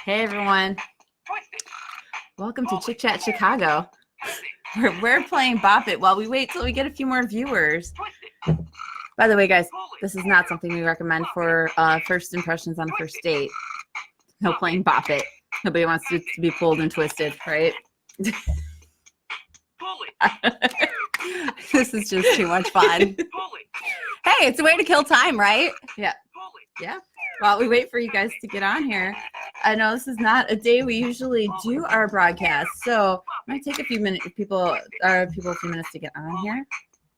Hey everyone, welcome to Chit Chat Chicago. We're playing Bop It while we wait till we get a few more viewers. By the way, guys, this is not something we recommend for first impressions on a first date. No playing Bop It. Nobody wants to be pulled and twisted, right? This is just too much fun. Hey, it's a way to kill time, right? Yeah. Yeah. While we wait for you guys to get on here, I know this is not a day we usually do our broadcast, so it might take a few minutes, people a few minutes to get on here.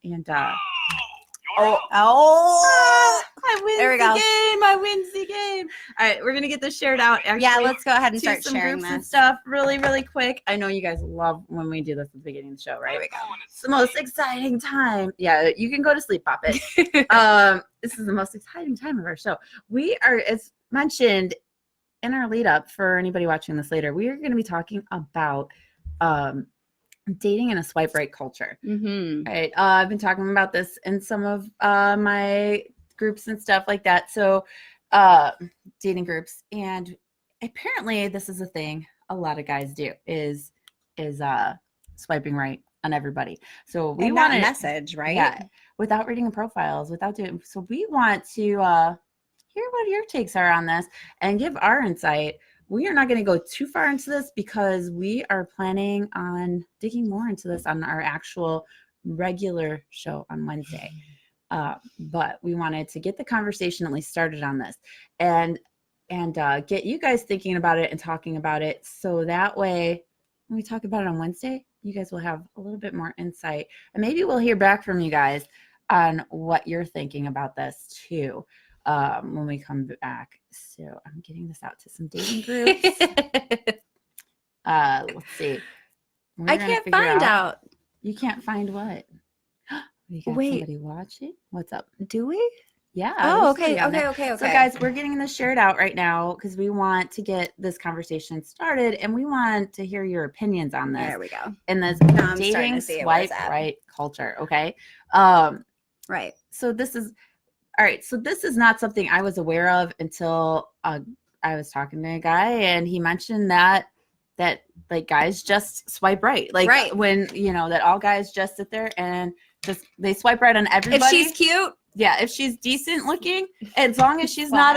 And I win There we go. game. I win the game. All right, we're gonna get this shared out. Actually, Yeah, let's go ahead and to start some sharing groups and this. stuff really quick. I know you guys love when we do this at the beginning of the show, right? There we go. It's the most exciting time. Yeah, you can go to sleep, Pop It. This is the most exciting time of our show. We are, as mentioned in our lead up for anybody watching this later, we are going to be talking about dating in a swipe right culture. Mm-hmm. Right. I've been talking about this in some of my groups and stuff like that. So dating groups, and apparently this is a thing a lot of guys do is swiping right on everybody. So we want a message, right? Yeah, without reading the profiles, without doing. So we want to hear what your takes are on this and give our insight. We are not going to go too far into this because we are planning on digging more into this on our actual regular show on Wednesday. But we wanted to get the conversation at least started on this and get you guys thinking about it and talking about it. So that way, when we talk about it on Wednesday, you guys will have a little bit more insight. And maybe we'll hear back from you guys on what you're thinking about this too. When we come back. So I'm getting this out to some dating groups. Let's see. I can't find out. You can't find what? You got Wait. somebody watching? What's up? Do we? Yeah. Oh, there's somebody on there. okay. So guys, we're getting this shared out right now because we want to get this conversation started and we want to hear your opinions on this. There we go. In this Now I'm starting dating to see where swipe it's at. right culture. Okay. Right. So this is all right. So this is not something I was aware of until I was talking to a guy and he mentioned that like guys just swipe right. Like Right. when, that all guys just sit there and just they swipe right on everybody. If she's cute, yeah, if she's decent looking, as long as she's not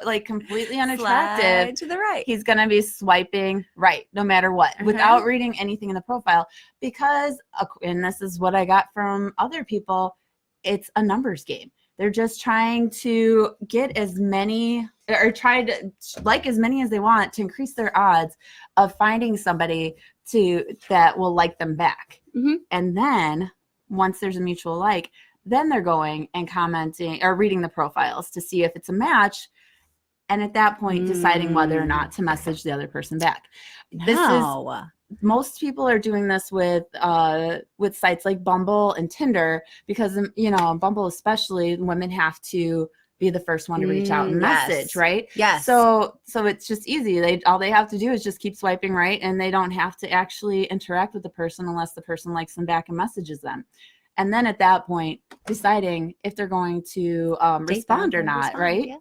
like completely unattractive, slide to the right. he's going to be swiping right no matter what without reading anything in the profile because, and this is what I got from other people, it's a numbers game. They're just trying to get as many or try to like as many as they want to increase their odds of finding somebody that will like them back. Mm-hmm. And then once there's a mutual like, then they're going and commenting or reading the profiles to see if it's a match. And at that point, deciding whether or not to message the other person back. Most people are doing this with sites like Bumble and Tinder because, Bumble especially, women have to be the first one to reach out and message, right? Yes. So it's just easy. All they have to do is just keep swiping right, and they don't have to actually interact with the person unless the person likes them back and messages them. And then at that point, deciding if they're going to respond or not, right? Yeah.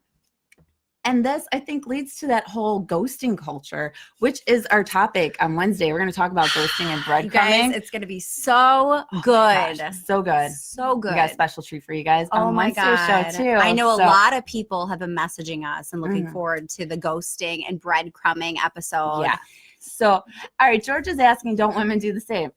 And this, I think, leads to that whole ghosting culture, which is our topic on Wednesday. We're going to talk about ghosting and breadcrumbing. Guys, it's going to be so good. Gosh, so good. So good. We got a special treat for you guys on Wednesday's show, too. I know a lot of people have been messaging us and looking forward to the ghosting and breadcrumbing episode. Yeah. So, all right, George is asking, don't women do the same?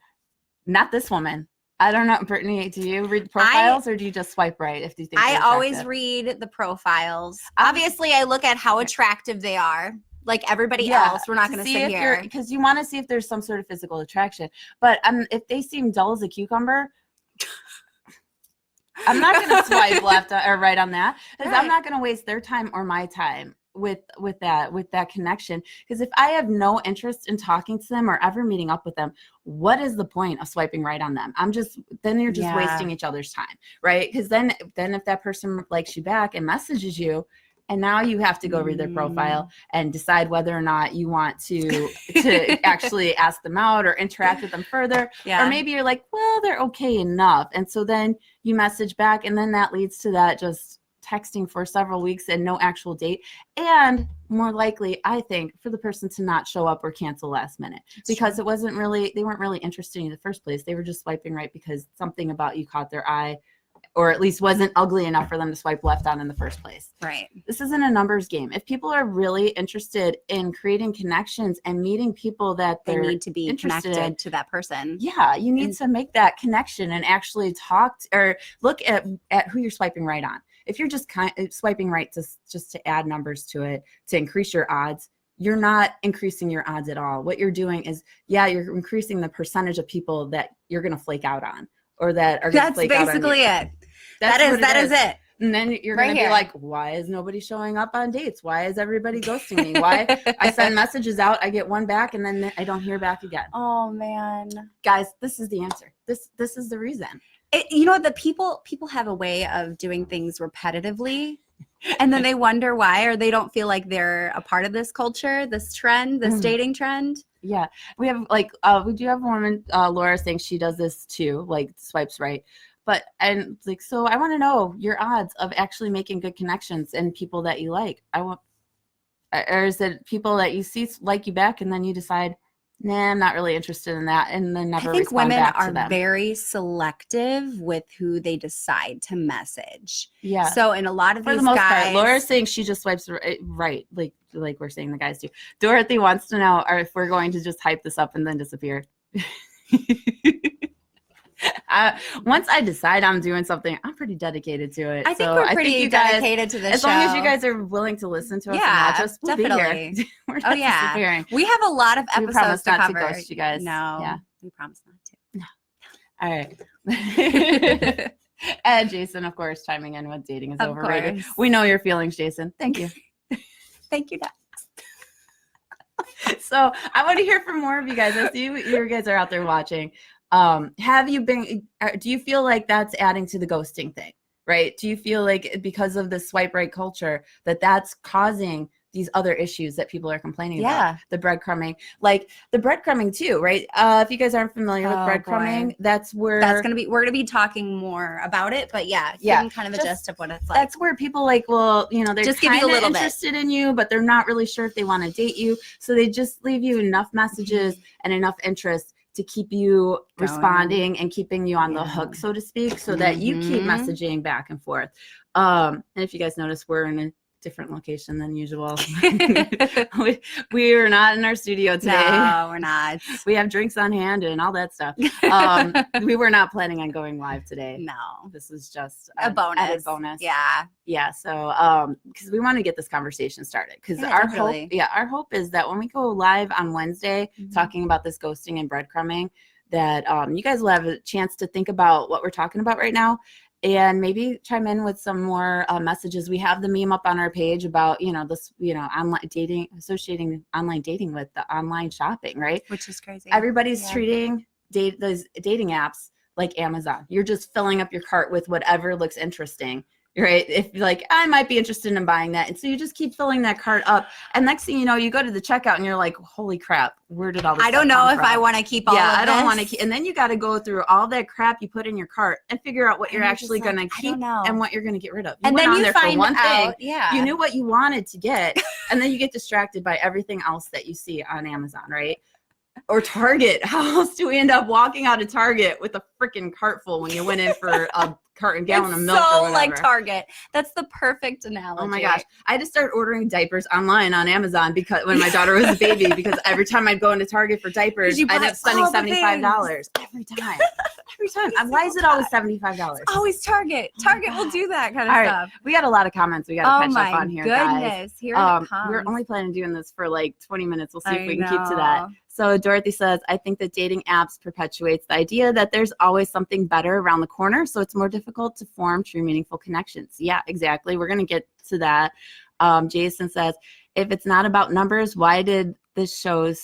Not this woman. I don't know, Brittany, do you read the profiles or do you just swipe right if you think I always read the profiles. Obviously, I look at how attractive they are. Like everybody else, we're not going to sit here. Because you want to see if there's some sort of physical attraction. But if they seem dull as a cucumber, I'm not going to swipe left or right on that because I'm not going to waste their time or my time with that connection. Because if I have no interest in talking to them or ever meeting up with them, what is the point of swiping right on them? Then you're just wasting each other's time, right? Because then if that person likes you back and messages you, and now you have to go read their profile and decide whether or not you want to actually ask them out or interact with them further. Yeah. Or maybe you're like, well, they're okay enough. And so then you message back, and then that leads to that just texting for several weeks and no actual date. And more likely, I think, for the person to not show up or cancel last minute because they weren't really interested in you in the first place. They were just swiping right because something about you caught their eye, or at least wasn't ugly enough for them to swipe left on in the first place. Right. This isn't a numbers game. If people are really interested in creating connections and meeting people that They they're need to be connected to that person. yeah, you need to make that connection and actually talk or look at who you're swiping right on. If you're just swiping right just to add numbers to it, to increase your odds, you're not increasing your odds at all. What you're doing is, you're increasing the percentage of people that you're going to flake out on, or that are going to flake out on you. That's basically it. That is it. And then you're going to be like, why is nobody showing up on dates? Why is everybody ghosting me? Why I send messages out, I get one back, and then I don't hear back again. Oh, man. Guys, this is the answer. This is the reason. The people have a way of doing things repetitively, and then they wonder why, or they don't feel like they're a part of this culture, this trend, this dating trend. Yeah. We have we do have a woman, Laura, saying she does this too, like swipes right. But, and like, so I want to know your odds of actually making good connections and people that you like. Or is it people that you see like you back and then you decide, nah, I'm not really interested in that, and then never respond back to them? I think women are very selective with who they decide to message. Yeah. So in a lot of for these the most guys, part, Laura's saying she just swipes right, like we're saying the guys do. Dorothy wants to know if we're going to just hype this up and then disappear. Once I decide I'm doing something, I'm pretty dedicated to it. I think we're pretty dedicated to this show. As long as you guys are willing to listen to us, and watch us, we'll definitely. Be here. We're not disappearing. We have a lot of episodes to cover. To ghost you guys. No, we promise not to. No. All right. And Jason, of course, chiming in with dating is overrated. We know your feelings, Jason. Thank you. Thank you, Dax. So I want to hear from more of you guys. I see you guys are out there watching. Do you feel like that's adding to the ghosting thing, right? Do you feel like because of the swipe right culture that's causing these other issues that people are complaining about? The breadcrumbing, like the breadcrumbing too, right? If you guys aren't familiar with breadcrumbing, we're going to be talking more about it, but giving kind of a gist of what it's like. That's where people they're just give you a little interested in you, but they're not really sure if they want to date you. So they just leave you enough messages and enough interest to keep you responding and keeping you on the hook, so to speak, so that you keep messaging back and forth. And if you guys notice, we're in a different location than usual. we are not in our studio today. No, we're not. We have drinks on hand and all that stuff. We were not planning on going live today. No. This is just a bonus. Added bonus. Yeah. Yeah. So because we want to get this conversation started. Because our hope is that when we go live on Wednesday talking about this ghosting and breadcrumbing, that you guys will have a chance to think about what we're talking about right now. And maybe chime in with some more messages. We have the meme up on our page about, online dating, associating online dating with the online shopping, right? Which is crazy. Everybody's treating those dating apps like Amazon. You're just filling up your cart with whatever looks interesting, right? If I might be interested in buying that. And so you just keep filling that cart up. And next thing you know, you go to the checkout and you're like, holy crap, where did all this I don't know if I want to keep all of this. I don't want to keep. And then you got to go through all that crap you put in your cart and figure out what you're actually going to keep and what you're going to get rid of. And then you find out, you knew what you wanted to get. And then you get distracted by everything else that you see on Amazon, right? Or Target. How else do we end up walking out of Target with a freaking cart full when you went in for a gallon of milk or whatever? Like Target. That's the perfect analogy. Oh my gosh. I had to start ordering diapers online on Amazon because when my daughter was a baby, because every time I'd go into Target for diapers, I'd end up spending $75 every time. Every time. Why is it always $75? Always Target. Target will do that kind of stuff. We got a lot of comments we got to catch up on here, guys. Here it comes. We're only planning on doing this for 20 minutes. We'll see if we can keep to that. So Dorothy says, I think that dating apps perpetuates the idea that there's always something better around the corner, so it's more difficult to form true, meaningful connections. Yeah, exactly. We're going to get to that. Jason says, if it's not about numbers, why did this show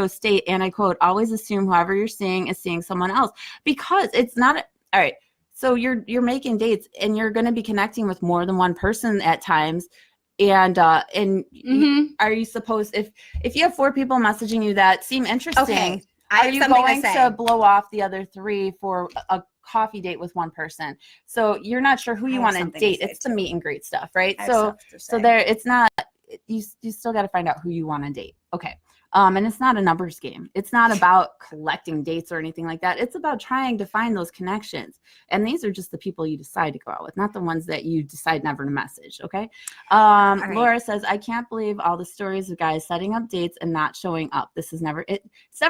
state, and I quote, always assume whoever you're seeing is seeing someone else? Because it's not all right. So you're making dates, and you're going to be connecting with more than one person at times. And are you supposed, if you have 4 people messaging you that seem interesting, are you going to blow off the other 3 for a coffee date with one person. So you're not sure who you want to date. It's the meet and greet stuff, right? So there, it's not, you still got to find out who you want to date. Okay. And it's not a numbers game. It's not about collecting dates or anything like that. It's about trying to find those connections. And these are just the people you decide to go out with, not the ones that you decide never to message. Okay. Right. Laura says, I can't believe all the stories of guys setting up dates and not showing up. It's never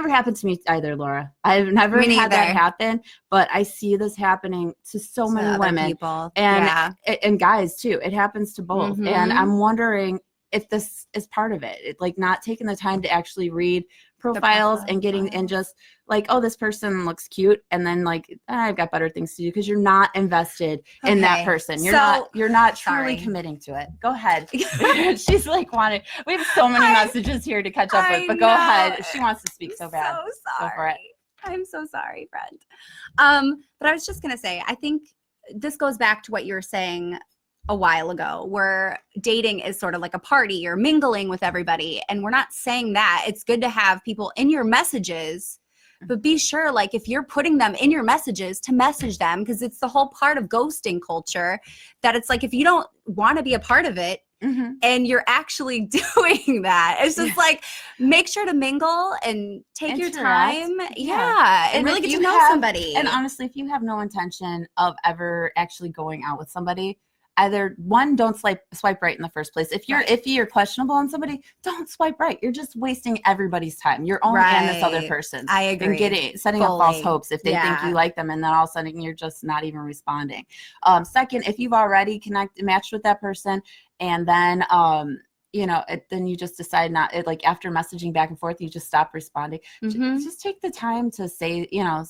happened to me either, Laura. I've never had that happen, but I see this happening to so many women people. And guys too. It happens to both. Mm-hmm. And I'm wondering if this is part of it. It's like not taking the time to actually read profiles and getting and just like, oh, this person looks cute, and then like, I've got better things to do, because you're not invested in that person. You're not truly committing to it. Go ahead. She's like wanting. We have so many messages here to catch up with, but go ahead. She wants to speak so bad. So sorry. Go for it. I'm so sorry, friend. But I was just gonna say, I think this goes back to what you were saying a while ago, where dating is sort of like a party. You're mingling with everybody, and we're not saying that. It's good to have people in your messages, but be sure, like, if you're putting them in your messages, to message them, because it's the whole part of ghosting culture, that it's like, if you don't want to be a part of it, mm-hmm. and you're actually doing that, it's just like, make sure to mingle and take your time. And really get to know somebody. And honestly, if you have no intention of ever actually going out with somebody, either one, don't swipe right in the first place. If you're questionable on somebody, don't swipe right. You're just wasting everybody's time, your own and this other person's. I agree. And setting up false hopes if they think you like them, and then all of a sudden you're just not even responding. Second, if you've already matched with that person, and then then you just decide not, like, after messaging back and forth, you just stop responding. Mm-hmm. Just take the time to say, you know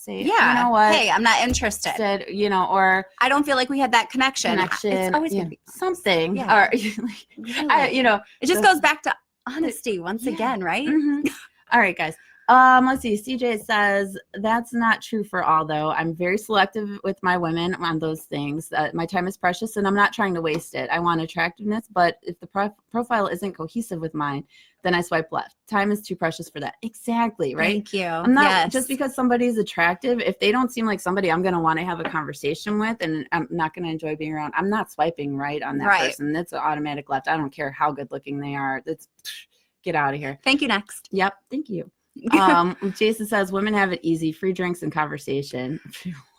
what? Hey, I'm not interested. Or I don't feel like we had that connection. It's always going to be something. Yeah. Or, it just goes back to honesty once again, right? Mm-hmm. All right, guys. Let's see. CJ says, that's not true for all, though. I'm very selective with my women on those things. My time is precious, and I'm not trying to waste it. I want attractiveness, but if the profile isn't cohesive with mine, then I swipe left. Time is too precious for that. Exactly, right? Thank you. I'm not just because somebody's attractive. If they don't seem like somebody I'm going to want to have a conversation with, and I'm not going to enjoy being around, I'm not swiping right on that person. That's an automatic left. I don't care how good looking they are. Get out of here. Thank you. Next. Yep. Thank you. Jason says, women have it easy, free drinks and conversation.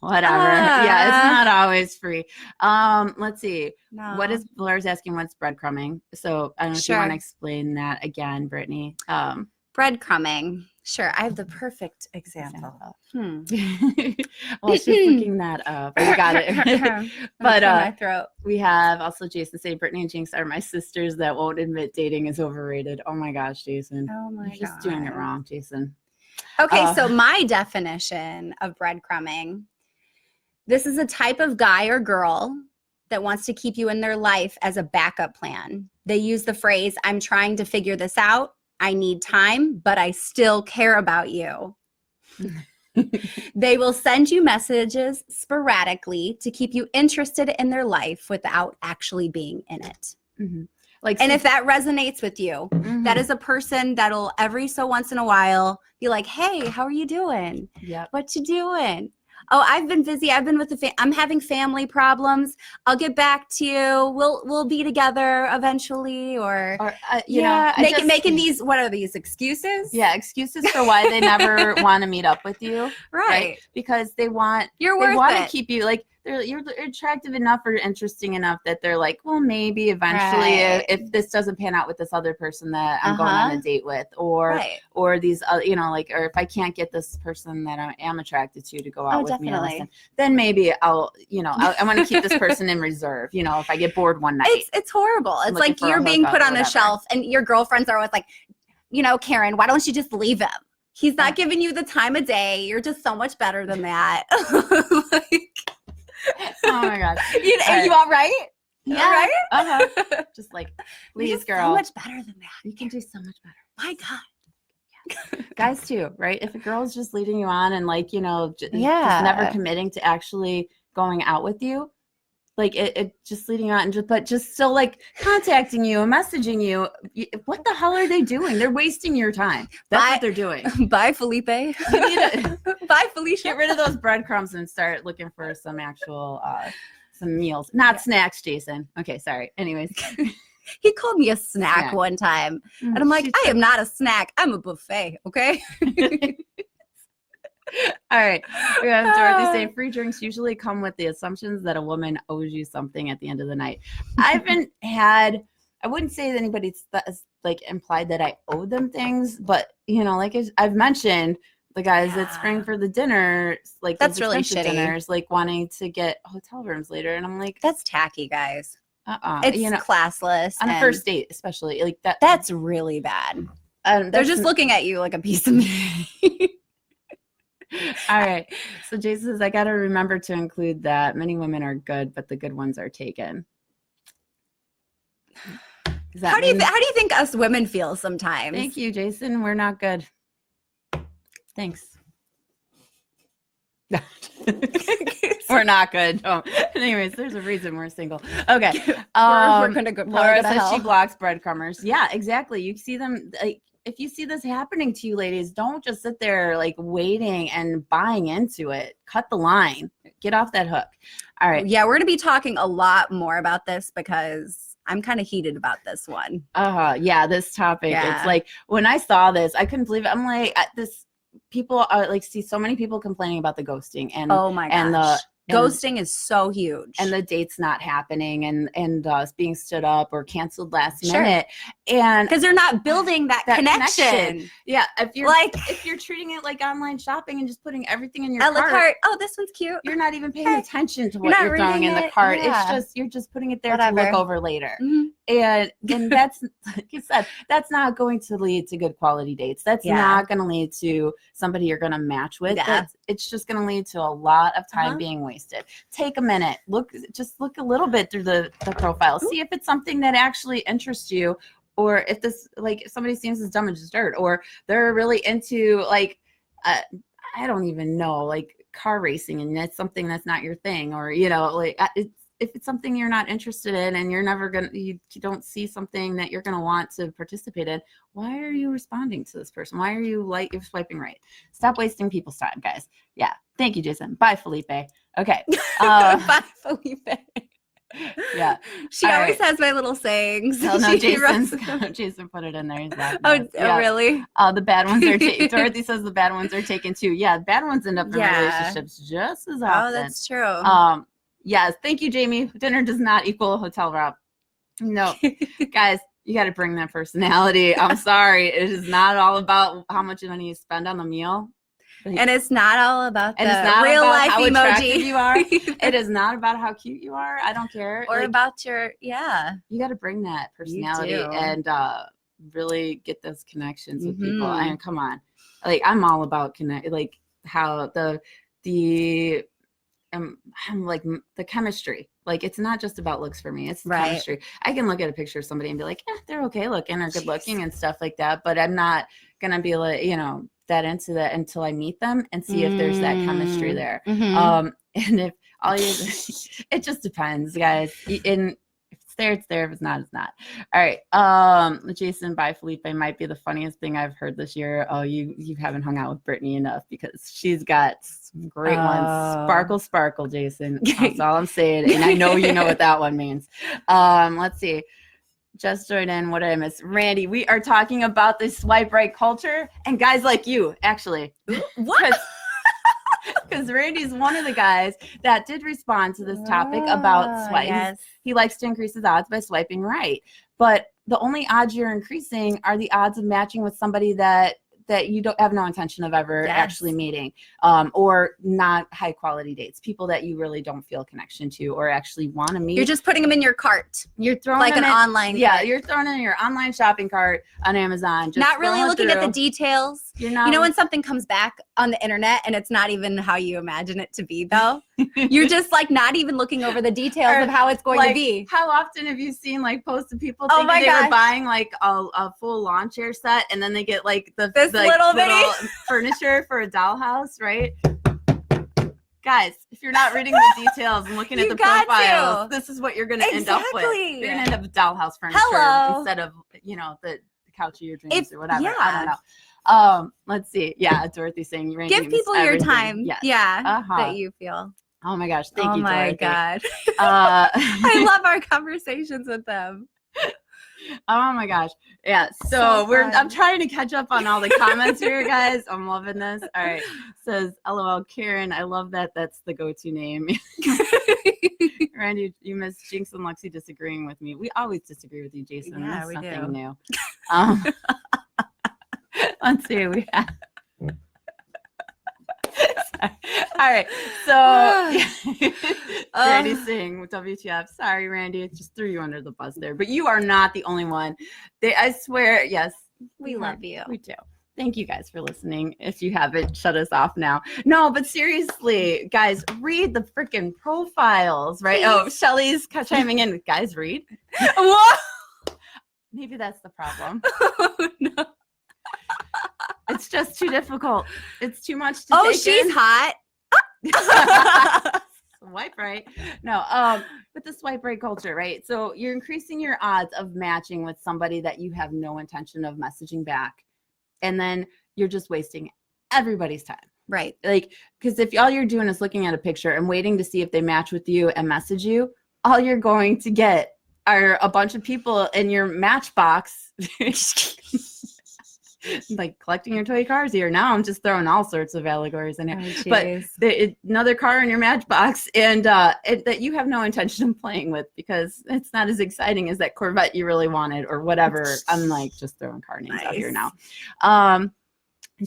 Whatever. Yeah, it's not always free. Let's see. No. Laura's asking, what's breadcrumbing? So I don't know if you want to explain that again, Brittany. Breadcrumbing. Sure. I have the perfect example. Well, she's looking that up. We got it. But my throat. We have also Jason saying, Brittany and Jinx are my sisters that won't admit dating is overrated. Oh my gosh, Jason. Oh my god. You're just doing it wrong, Jason. Okay, so my definition of breadcrumbing, this is a type of guy or girl that wants to keep you in their life as a backup plan. They use the phrase, I'm trying to figure this out. I need time, but I still care about you. They will send you messages sporadically to keep you interested in their life without actually being in it. Mm-hmm. And if that resonates with you, mm-hmm. that is a person that'll every so once in a while be like, hey, how are you doing? Yep. What you doing? Oh, I've been busy. I've been with I'm having family problems. I'll get back to you. We'll be together eventually. Or making these, what are these, excuses? Yeah, excuses for why they never want to meet up with you. Right. Because they want to keep you, like, you're attractive enough or interesting enough that they're like, well, maybe eventually if this doesn't pan out with this other person that I'm going on a date with, or these, or if I can't get this person that I am attracted to go out with me, then maybe I want to keep this person in reserve. If I get bored one night, it's horrible. It's like you're being put on a shelf, and your girlfriends are always like, Karen, why don't you just leave him? He's not giving you the time of day. You're just so much better than that. Oh my god! Are you all right? Yeah. All right? Just like, please, girl. So much better than that. You can do so much better. My god. Guys too, right? If a girl's just leading you on and just never committing to actually going out with you, like it just leading on, and but just still like contacting you and messaging you. What the hell are they doing? They're wasting your time. That's what they're doing. Bye, Felipe. You need to Bye, Felicia. get rid of those breadcrumbs and start looking for some actual some meals, not snacks, Jason. Okay, sorry. Anyways. He called me a snack one time. And I'm like, I am not a snack. I'm a buffet. Okay. All right. We have Dorothy saying free drinks usually come with the assumptions that a woman owes you something at the end of the night. I wouldn't say that anybody's like implied that I owe them things, but like I've mentioned, the guys that spring for the dinner, like that's really shitty. Dinners, like wanting to get hotel rooms later. And I'm like, that's tacky, guys. It's classless on a first date, especially like that. That's really bad. They're just looking at you like a piece of meat. All right. So Jason says, I got to remember to include that many women are good, but the good ones are taken. How do you think us women feel sometimes? Thank you, Jason. We're not good. Thanks. We're not good. Oh. Anyways, there's a reason we're single. Okay. We're gonna go. Laura says she blocks breadcrumbers. Yeah, exactly. You see them like. If you see this happening to you, ladies, don't just sit there like waiting and buying into it. Cut the line. Get off that hook. All right. Yeah, we're going to be talking a lot more about this because I'm kind of heated about this one. Yeah, this topic. Yeah. It's like when I saw this, I couldn't believe it. I'm like, people are like, see so many people complaining about the ghosting and oh my gosh. Ghosting is so huge, and the date's not happening, and it's being stood up or canceled last minute, and because they're not building that connection. Yeah, if you're treating it like online shopping and just putting everything in your cart. Oh, this one's cute. You're not even paying attention to what you're throwing in the cart. Yeah. You're just putting it there to look over later. Mm-hmm. And that's, like you said, that's not going to lead to good quality dates. That's not going to lead to somebody you're going to match with. Yeah. It's just going to lead to a lot of time being wasted. Take a minute. Look a little bit through the profile. See if it's something that actually interests you, or if this, like, if somebody seems as dumb as dirt, or they're really into, like, I don't even know, like, car racing, and that's something that's not your thing, or, like, if it's something you're not interested in and you don't see something that you're going to want to participate in, why are you responding to this person? Why are you're swiping right? Stop wasting people's time, guys. Yeah. Thank you, Jason. Bye, Felipe. Okay. Bye, Felipe. Yeah. She always has my little sayings. Oh, no, Jason put it in there. Really? The bad ones are taken. Dorothy says the bad ones are taken too. Yeah, bad ones end up in relationships just as often. Oh, that's true. Yes, thank you, Jamie. Dinner does not equal a hotel room. No, guys, you got to bring that personality. I'm sorry. It is not all about how much money you spend on the meal. And it's not all about the real life how emoji you are. It is not about how cute you are. I don't care. Or about your, You got to bring that personality and really get those connections with people. And come on. Like, I'm all about like how I'm like the chemistry. Like, it's not just about looks for me. It's chemistry. I can look at a picture of somebody and be like, they're okay looking or good looking and stuff like that. But I'm not going to be like, that into that until I meet them and see if there's that chemistry there. And if it just depends, guys. And if it's there, it's there. If it's not, it's not. All right. Jason, bye, Felipe might be the funniest thing I've heard this year. Oh, you haven't hung out with Brittany enough, because she's got some great ones. Sparkle, Jason. That's all I'm saying. And I know you know what that one means. Let's see. Just joined in. What did I miss? Randy, we are talking about this swipe right culture and guys like you, actually. What? Because Randy's one of the guys that did respond to this topic about swipes. Yes. He likes to increase his odds by swiping right. But the only odds you're increasing are the odds of matching with somebody that you don't have no intention of ever actually meeting, or not high quality dates, people that you really don't feel connection to or actually want to meet. You're just putting them in your cart. You're throwing like an online cart. You're throwing in your online shopping cart on Amazon. Just not really looking at the details. You're not. When something comes back on the internet and it's not even how you imagine it to be, though. You're just like not even looking over the details of how it's going to be. How often have you seen like posts of people thinking they were buying like a full lawn chair set, and then they get like this little furniture for a dollhouse, right? Guys, if you're not reading the details and looking at the got profiles, to. this is what you're going to end up with. Exactly. You're going to end up with dollhouse furniture instead of, the couch of your dreams or whatever. Yeah. I don't know. Let's see. Yeah, Dorothy's saying Randy Give people your everything. time. Yes. Yeah, that you feel. Oh my gosh, thank you, Dorothy. Oh my God. Uh, I love our conversations with them. Oh my gosh. Yeah. So I'm trying to catch up on all the comments here, guys. I'm loving this. All right. Says LOL Karen. I love that. That's the go-to name. Randy, you miss Jinx and Lexi disagreeing with me. We always disagree with you, Jason. Yeah, That's we nothing do. new. Let's see. We have. All right, so Randy's saying WTF. Sorry, Randy, it just threw you under the bus there, but you are not the only one. I swear, yes, We love you. We do. Thank you guys for listening. If you haven't, shut us off now. No, but seriously, guys, read the freaking profiles, right? Please. Oh, Shelly's chiming in. Guys, read. Whoa! Maybe that's the problem. Oh, no. It's just too difficult. It's too much to Oh, take she's in. hot. Swipe right. No, with the swipe right culture, right? So you're increasing your odds of matching with somebody that you have no intention of messaging back. And then you're just wasting everybody's time. Right. Like, because if all you're doing is looking at a picture and waiting to see if they match with you and message you, all you're going to get are a bunch of people in your matchbox. Like collecting your toy cars here. Now I'm just throwing all sorts of allegories in here. But another car in your matchbox and that you have no intention of playing with because it's not as exciting as that Corvette you really wanted or whatever. I'm like just throwing car names out here now.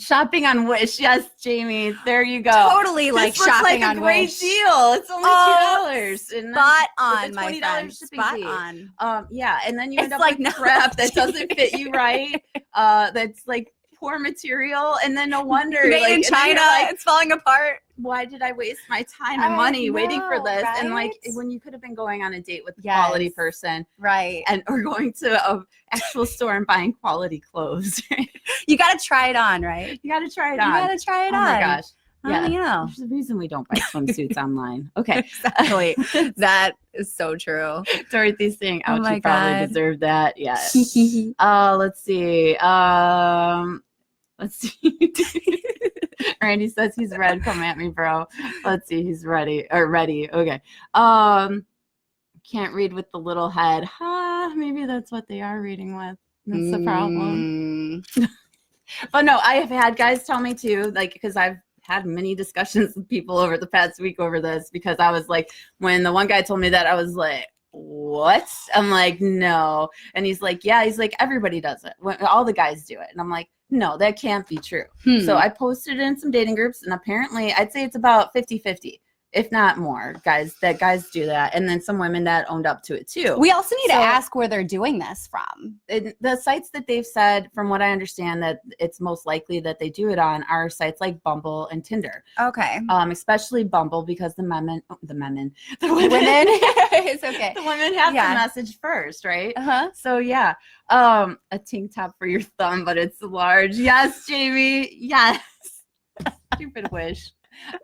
Shopping on Wish. Yes, Jamie. There you go. Totally like this looks shopping like on a great Wish. deal. It's only $2. And Spot on, with a my $20 friend. shipping Spot fee. on. Yeah, and then you end It's up like with crap that doesn't fit you right. That's like poor material, and then no wonder Made like, in China, like, it's falling apart. why did I waste my time and money waiting for this? Right? And like when you could have been going on a date with a Yes. quality person, Right? and or going to a actual store and buying quality clothes. You got to try it on, right? You got to try it You on. got to try it Oh on. my gosh. Yeah, Yeah, there's a reason we don't buy swimsuits online. Okay, Exactly. That is so true. Dorothy's saying, Oh "Ouch, my you probably God. deserve that." Yeah. Let's see. Let's see. Randy says he's red. Come at me, bro. Let's see. He's ready. Okay. Can't read with the little head. Maybe that's what they are reading with. That's the problem. But no, I have had guys tell me too, like, because I've had many discussions with people over the past week over this, because I was like, when the one guy told me that, I was like, what? I'm like, no. And he's like, yeah. He's like, everybody does it. All the guys do it. And I'm like, no, that can't be true. So I posted it in some dating groups, and apparently I'd say it's about 50-50, if not more, guys do that. And then some women that owned up to it too. We also need to ask where they're doing this from. The sites that they've said, from what I understand, that it's most likely that they do it on are sites like Bumble and Tinder. Okay. Especially Bumble, because the women, Women. It's okay. the women have the message first, right? So yeah, a tank top for your thumb, but it's large. Yes, Jamie. Yes. Stupid wish.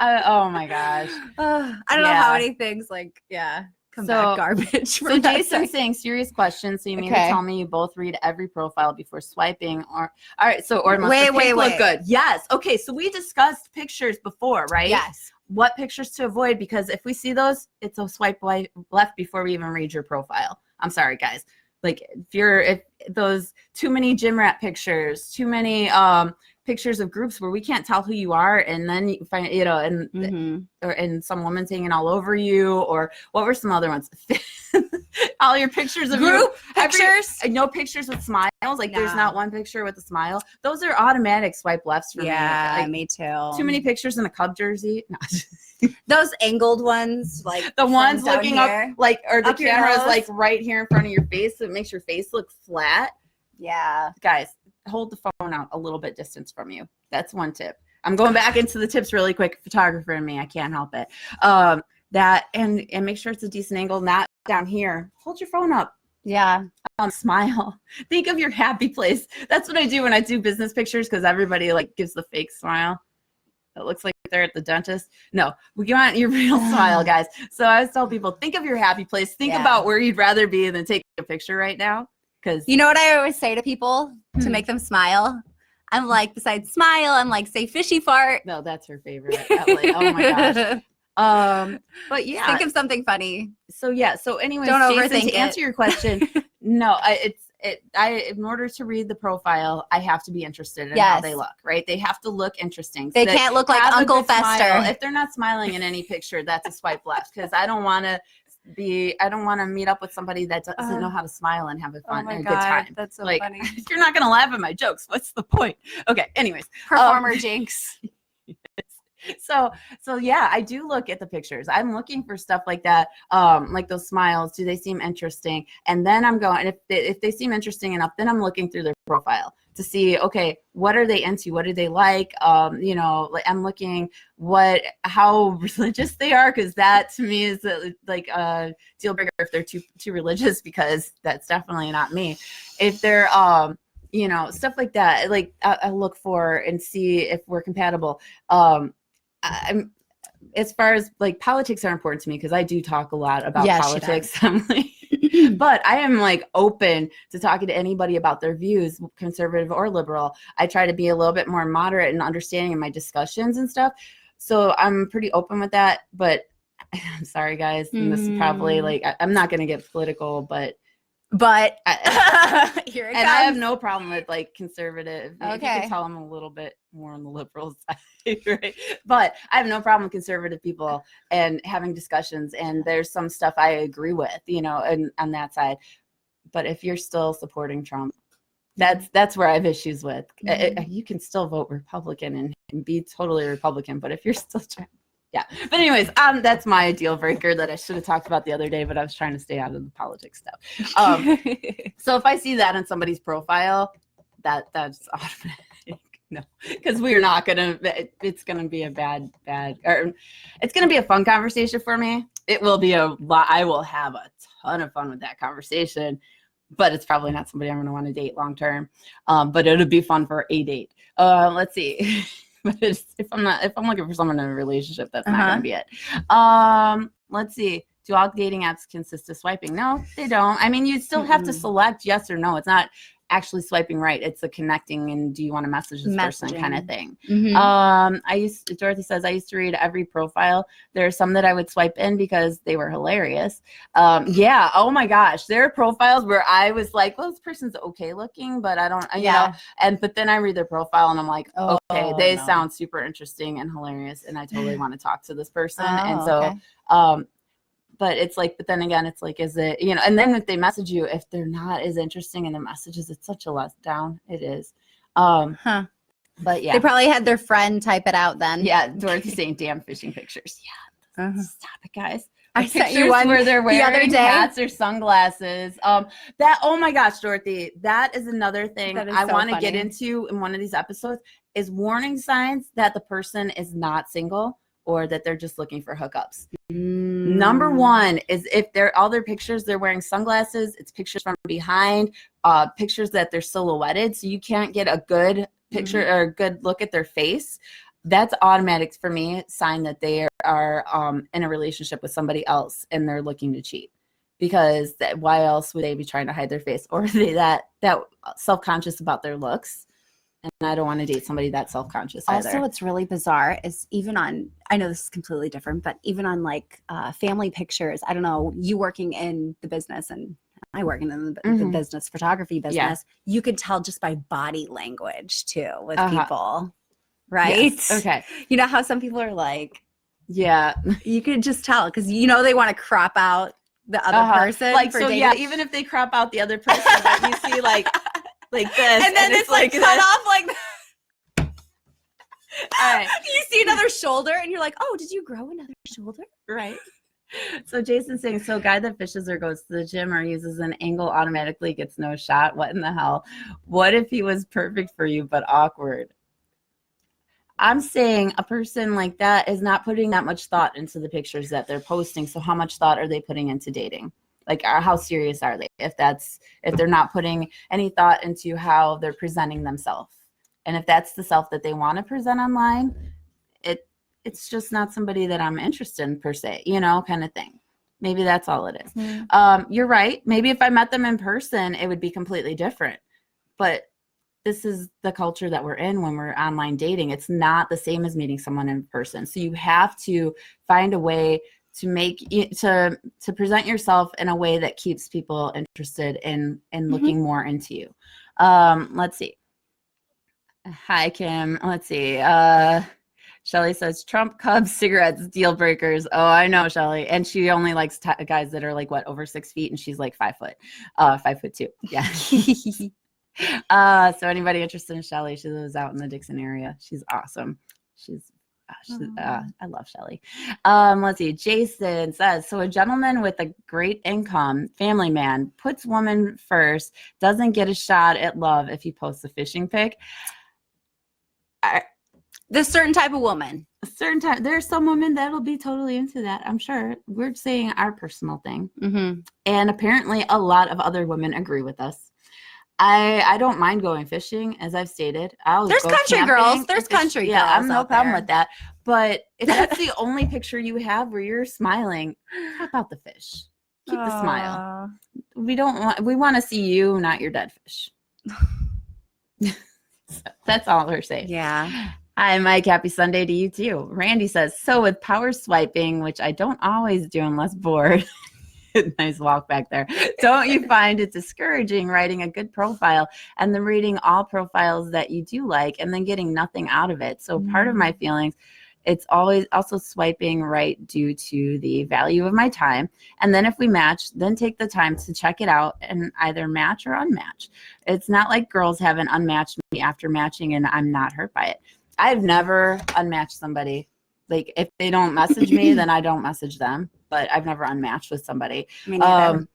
Oh my gosh. I don't know how many things come back garbage. So Jason's saying serious questions. So you mean to tell me you both read every profile before swiping, or all right? So or must the pic look good? Yes. Okay. So we discussed pictures before, right? Yes. What pictures to avoid, because if we see those, it's a swipe left before we even read your profile. I'm sorry, guys. Like if those too many gym rat pictures, too many pictures of groups where we can't tell who you are, and then you find, and some woman's hanging all over you, or what were some other ones? All your pictures of group pictures, no pictures with smiles. Like there's not one picture with a smile. Those are automatic swipe lefts for me. Yeah, me too. Too many pictures in a Cub jersey. No. Those angled ones, like the ones looking up, like, or the up camera is like right here in front of your face, so it makes your face look flat. Yeah, guys, hold the phone out a little bit distance from you. That's one tip. I'm going back into the tips really quick. Photographer in me, I can't help it. That and make sure it's a decent angle, not down here. Hold your phone up. Yeah. Smile. Think of your happy place. That's what I do when I do business pictures, because everybody like gives the fake smile. It looks like they're at the dentist. No, we want your real smile, guys. So I always tell people, think of your happy place. Think about where you'd rather be than take a picture right now. Because you know what I always say to people to make them smile? I'm like, besides smile, I'm like, say fishy fart. No, that's her favorite. Like, oh my gosh. But yeah. Think of something funny. So yeah. So anyways, don't Jason, overthink to answer your question, no, in order to read the profile, I have to be interested in how they look, right? They have to look interesting. They can't look like Uncle Fester. Smile. If they're not smiling in any picture, that's a swipe left, because I don't want to meet up with somebody that doesn't know how to smile and have a fun and a good time. That's so like, funny. If you're not going to laugh at my jokes, what's the point? Okay. Anyways. Performer jinx. So yeah, I do look at the pictures. I'm looking for stuff like that, like those smiles. Do they seem interesting? And then I'm going, if they seem interesting enough, then I'm looking through their profile to see, okay, what are they into? What do they like? Like I'm looking how religious they are, because that to me is like a deal breaker if they're too religious, because that's definitely not me. If they're stuff like that, like I look for and see if we're compatible. As far as like politics are important to me, because I do talk a lot about politics. I'm like, but I am like open to talking to anybody about their views, conservative or liberal. I try to be a little bit more moderate and understanding in my discussions and stuff. So I'm pretty open with that. But I'm sorry, guys. And this is probably like, I'm not going to get political, but here it and comes. I have no problem with like conservative. Okay. You can tell I'm a little bit more on the liberal side, right? But I have no problem with conservative people and having discussions. And there's some stuff I agree with, and on that side. But if you're still supporting Trump, that's where I have issues with. You can still vote Republican and be totally Republican, but if you're still trying. Yeah. But anyways, that's my deal breaker that I should have talked about the other day, but I was trying to stay out of the politics stuff. So if I see that on somebody's profile, that's automatic. No, because we're not it's gonna be a bad, or it's gonna be a fun conversation for me. It will be I will have a ton of fun with that conversation, but it's probably not somebody I'm gonna want to date long term. But it'll be fun for a date. Let's see. But if I'm looking for someone in a relationship, that's not going to be it. Let's see. Do all dating apps consist of swiping? No, they don't. I mean, you still have to select yes or no. It's not actually swiping right. It's a connecting and do you want to message this person kind of thing. Dorothy says, I used to read every profile. There are some that I would swipe in because they were hilarious. Yeah. Oh my gosh. There are profiles where I was like, well, this person's okay looking, but I don't, but then I read their profile and I'm like, okay, they sound super interesting and hilarious. And I totally want to talk to this person. But it's like, but then again, it's like, is it, and then if they message you, if they're not as interesting in their messages, it's such a letdown. It is. But yeah. They probably had their friend type it out then. Yeah. Dorothy's saying damn fishing pictures. Yeah. Stop it, guys. I sent you one where they're wearing the other day. hats or sunglasses. Oh my gosh, Dorothy, that is another thing I want to get into in one of these episodes is warning signs that the person is not single or that they're just looking for hookups. Number one is if all their pictures, they're wearing sunglasses, it's pictures from behind, pictures that they're silhouetted, so you can't get a good picture or a good look at their face. That's automatic for me sign that they are in a relationship with somebody else and they're looking to cheat. Because why else would they be trying to hide their face? Or are they that self-conscious about their looks? And I don't want to date somebody that's self-conscious either. Also, what's really bizarre is even on, I know this is completely different, but even on like family pictures, I don't know, you working in the business and I working in the business, photography business, you could tell just by body language too with people, right? Yes. Okay. You know how some people are like, yeah, you could just tell because they want to crop out the other person. Like, so dating. Yeah, even if they crop out the other person, but you see like this. And then it's like cut off like all right. You see another shoulder and you're like, oh, did you grow another shoulder? Right. So Jason's saying, so a guy that fishes or goes to the gym or uses an angle automatically gets no shot. What in the hell? What if he was perfect for you but awkward? I'm saying a person like that is not putting that much thought into the pictures that they're posting. So how much thought are they putting into dating? Like, how serious are they? If they're not putting any thought into how they're presenting themselves, and if that's the self that they want to present online, it's just not somebody that I'm interested in per se, kind of thing. Maybe that's all it is. You're right. Maybe if I met them in person, it would be completely different. But this is the culture that we're in when we're online dating. It's not the same as meeting someone in person. So you have to find a way to to present yourself in a way that keeps people interested in looking more into you. Let's see. Hi, Kim. Let's see. Shelly says Trump, Cubs, cigarettes, deal breakers. Oh, I know, Shelly. And she only likes guys that are like over 6 feet, and she's like 5 foot, 5'2". Yeah. So anybody interested in Shelly? She lives out in the Dixon area. She's awesome. I love Shelly. Let's see. Jason says, so a gentleman with a great income, family man, puts woman first, doesn't get a shot at love if he posts a fishing pic. This certain type of woman. There's some women that'll be totally into that. I'm sure. We're saying our personal thing. And apparently a lot of other women agree with us. I don't mind going fishing, as I've stated. There's country girls. There's country girls. Yeah, I'm no problem with that. But if that's the only picture you have where you're smiling, how about the fish? Keep the smile. We want to see you, not your dead fish. So that's all we're saying. Yeah. Hi, Mike. Happy Sunday to you too. Randy says, so with power swiping, which I don't always do unless bored. Nice walk back there. Don't you find it discouraging writing a good profile and then reading all profiles that you do like and then getting nothing out of it? So part of my feelings, it's always also swiping right due to the value of my time. And then if we match, then take the time to check it out and either match or unmatch. It's not like girls haven't unmatched me after matching and I'm not hurt by it. I've never unmatched somebody. Like if they don't message me, then I don't message them. But I've never unmatched with somebody. Me neither.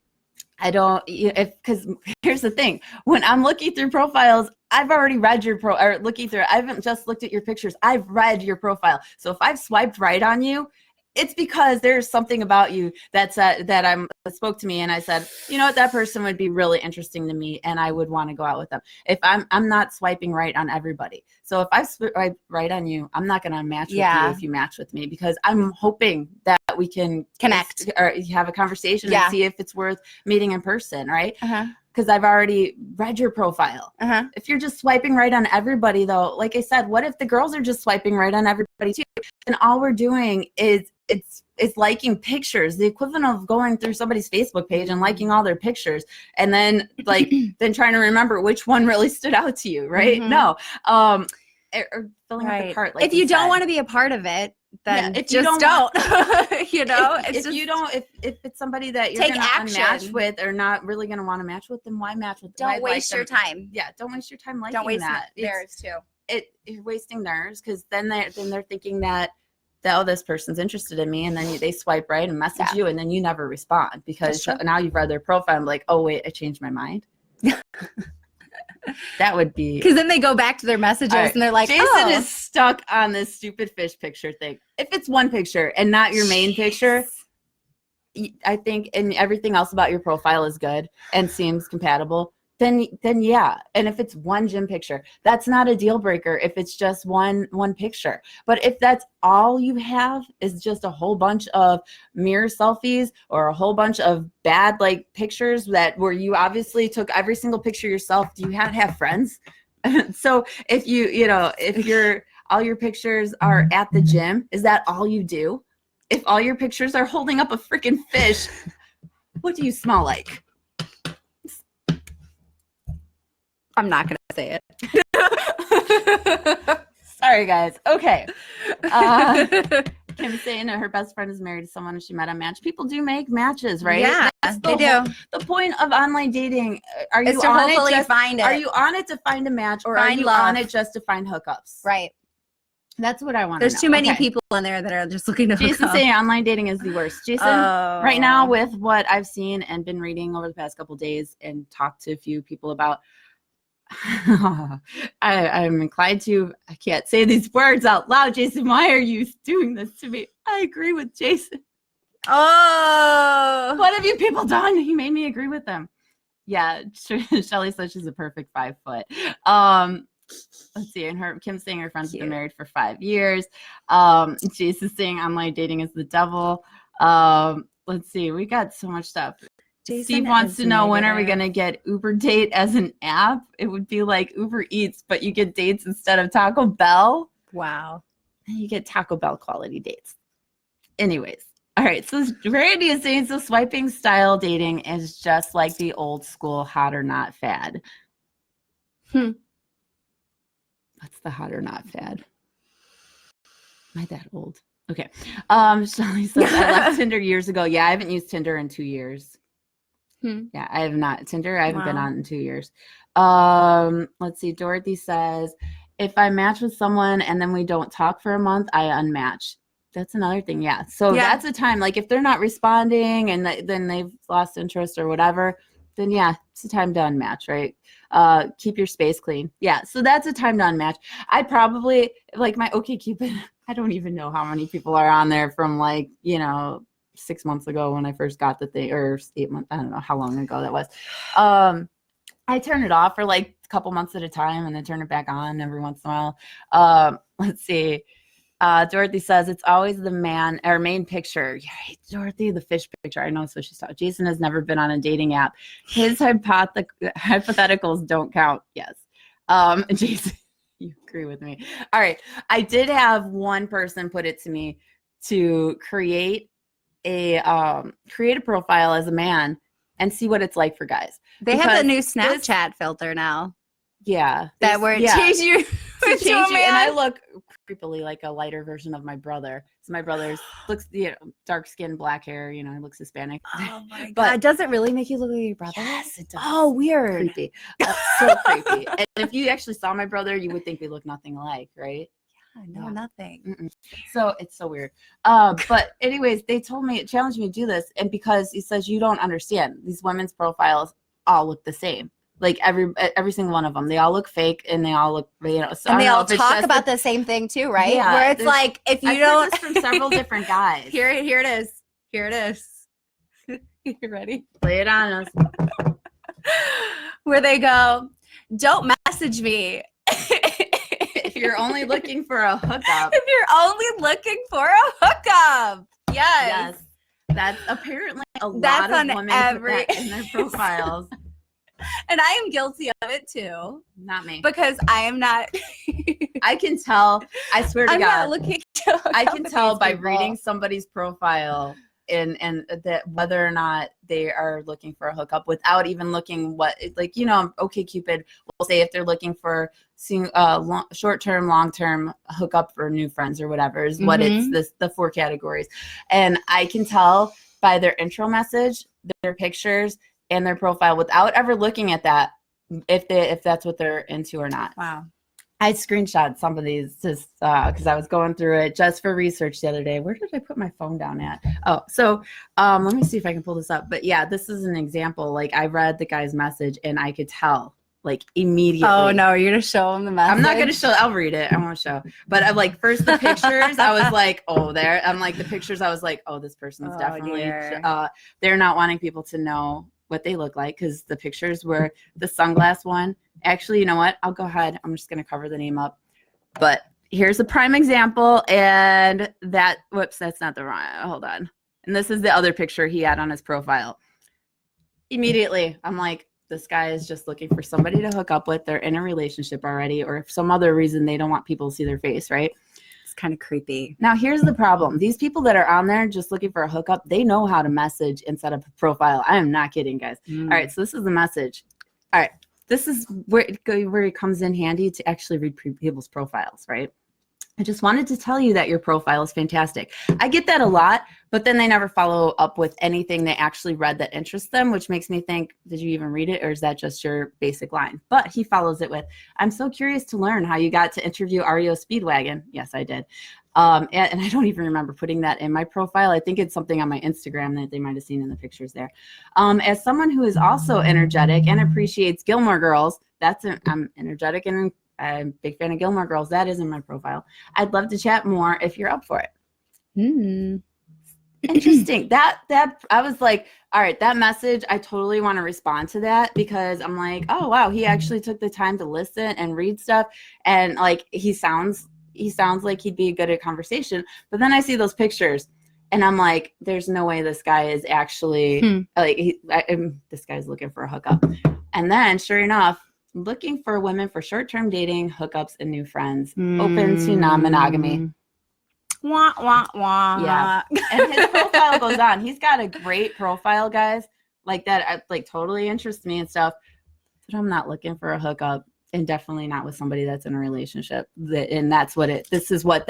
I don't, because here's the thing. When I'm looking through profiles, I've already read I haven't just looked at your pictures. I've read your profile. So if I've swiped right on you, it's because there's something about you that spoke to me, and I said, you know what, that person would be really interesting to me, and I would want to go out with them. If I'm not swiping right on everybody, so if I swipe right on you, I'm not going to match with you if you match with me, because I'm hoping that we can connect or have a conversation and see if it's worth meeting in person, right? Because I've already read your profile. If you're just swiping right on everybody, though, like I said, what if the girls are just swiping right on everybody too? And all we're doing is it's liking pictures, the equivalent of going through somebody's Facebook page and liking all their pictures, and then then trying to remember which one really stood out to you, right? No, or filling up the cart. Like if you don't want to be a part of it, then if you don't. If it's somebody that you're going to match with or not really going to want to match with, then why match with them? Don't waste your time. Yeah, don't waste your time liking that. Don't waste theirs too. You're wasting theirs, because then they're thinking that this person's interested in me, and then they swipe right and message you, and then you never respond because now you've read their profile. I'm like, oh wait, I changed my mind. That would be, because then they go back to their messages and they're like, Jason is stuck on this stupid fish picture thing. If it's one picture and not your main picture, I think, and everything else about your profile is good and seems compatible, then yeah. And if it's one gym picture, that's not a deal breaker if it's just one picture. But if that's all you have is just a whole bunch of mirror selfies or a whole bunch of bad pictures where you obviously took every single picture yourself, do you have friends? So if if all your pictures are at the gym, is that all you do? If all your pictures are holding up a freaking fish, what do you smell like? I'm not going to say it. Sorry, guys. Okay. Kim saying that her best friend is married to someone she met on Match. People do make matches, right? Yeah, they do. The point of online dating, are you on it to find a match, or are you on it just to find hookups? Right. That's what I want to know. There's too many people in there that are just looking to hook up. Jason saying online dating is the worst. Jason, right now, with what I've seen and been reading over the past couple of days and talked to a few people about, I'm inclined to, I can't say these words out loud. Jason, why are you doing this to me? I agree with Jason. Oh, what have you people done? He made me agree with them. Yeah, Shelly says she's a perfect 5 foot. Let's see. And Kim's saying her friends have been Cute. married for 5 years. Jason's saying online dating is the devil. Let's see. We got so much stuff. Jason Steve wants is to know when are we negative. going to get Uber Date as an app? It would be like Uber Eats, but you get dates instead of Taco Bell. Wow. You get Taco Bell quality dates. Anyways. All right. So Randy is saying so swiping style dating is just like the old school hot or not fad. What's the hot or not fad? Am I that old? Okay. Shelly says I left Tinder years ago. Yeah, I haven't used Tinder in 2 years. Yeah, I have not. Tinder, I haven't been on in 2 years. Let's see. Dorothy says, if I match with someone and then we don't talk for a month, I unmatch. That's another thing. Yeah. So that's a time, like if they're not responding and then they've lost interest or whatever, then yeah, it's a time to unmatch, right? Keep your space clean. Yeah. So that's a time to unmatch. I probably like my OkCupid. I don't even know how many people are on there from 6 months ago when I first got the thing, or 8 months. I don't know how long ago that was. I turn it off for like a couple months at a time and then turn it back on every once in a while. Let's see. Dorothy says it's always the main picture. Yeah, Dorothy, the fish picture. I know that's what she's talking. Jason has never been on a dating app. His hypotheticals don't count. Yes. Jason, you agree with me. All right. I did have one person put it to me to create a profile as a man and see what it's like for guys. They have the new Snapchat filter now. Yeah. That where it changes you into a man. And I look creepily like a lighter version of my brother. So my brother's looks, dark skin, black hair, he looks Hispanic. Oh my God. Does it really make you look like your brother? Yes, it does. Oh, weird. Creepy. So creepy. And if you actually saw my brother, you would think we look nothing alike, right? No, nothing. Mm-mm. So it's so weird. But anyways, they challenged me to do this. And because he says, you don't understand, these women's profiles all look the same. Like every single one of them, they all look fake and they all look, so and they all talk about the same thing too, right? Yeah, where it's like, if you don't, this from several different guys. Here it is. Here it is. You ready? Play it on us. Where they go, don't message me. If you're only looking for a hookup. If you're only looking for a hookup. Yes. That's apparently a lot of women put that in their profiles. And I am guilty of it too. Not me. Because I am not. I can tell. I swear to I'm God. Not looking to I can tell by reading somebody's profile and that whether or not they are looking for a hookup without even looking OkCupid will say if they're looking for short-term, long-term hookup for new friends or whatever is what it's the 4 categories. And I can tell by their intro message, their pictures, and their profile without ever looking at that if that's what they're into or not. Wow. I screenshot some of these just because I was going through it just for research the other day. Where did I put my phone down at? Oh, so let me see if I can pull this up. But yeah, this is an example. Like I read the guy's message and I could tell like immediately. Oh no, you're gonna show him the message? I'm not gonna show. I'll read it. I won't show. But I'm like first the pictures. I was like, oh, there. I'm like the pictures. I was like, oh, this person's definitely. They're not wanting people to know what they look like because the pictures were the sunglass one. Actually, you know what? I'll go ahead. I'm just going to cover the name up. But here's a prime example. And whoops, that's not the wrong. Hold on. And this is the other picture he had on his profile. Immediately, I'm like, this guy is just looking for somebody to hook up with. They're in a relationship already, or for some other reason, they don't want people to see their face, right? It's kind of creepy. Now, here's the problem. These people that are on there just looking for a hookup, they know how to message and set up a profile. I am not kidding, guys. All right, so this is the message. All right, this is where it comes in handy to actually read people's profiles, right? I just wanted to tell you that your profile is fantastic. I get that a lot, but then they never follow up with anything they actually read that interests them, which makes me think, did you even read it, or is that just your basic line? But he follows it with, I'm so curious to learn how you got to interview REO Speedwagon. Yes, I did. And I don't even remember putting that in my profile. I think it's something on my Instagram that they might have seen in the pictures there. As someone who is also energetic and appreciates Gilmore Girls, I'm energetic and I'm a big fan of Gilmore Girls. That is in my profile. I'd love to chat more if you're up for it. Interesting. That I was like, all right, that message, I totally want to respond to that because I'm like, oh wow, he actually took the time to listen and read stuff, and like he sounds like he'd be good at conversation. But then I see those pictures, and I'm like, there's no way this guy is actually this guy's looking for a hookup. And then, sure enough, looking for women for short-term dating, hookups, and new friends, open to non-monogamy. Wah, wah, wah. Yeah. And his profile goes on. He's got a great profile, guys. Like that, like totally interests me and stuff. But I'm not looking for a hookup, and definitely not with somebody that's in a relationship. And that's what this is what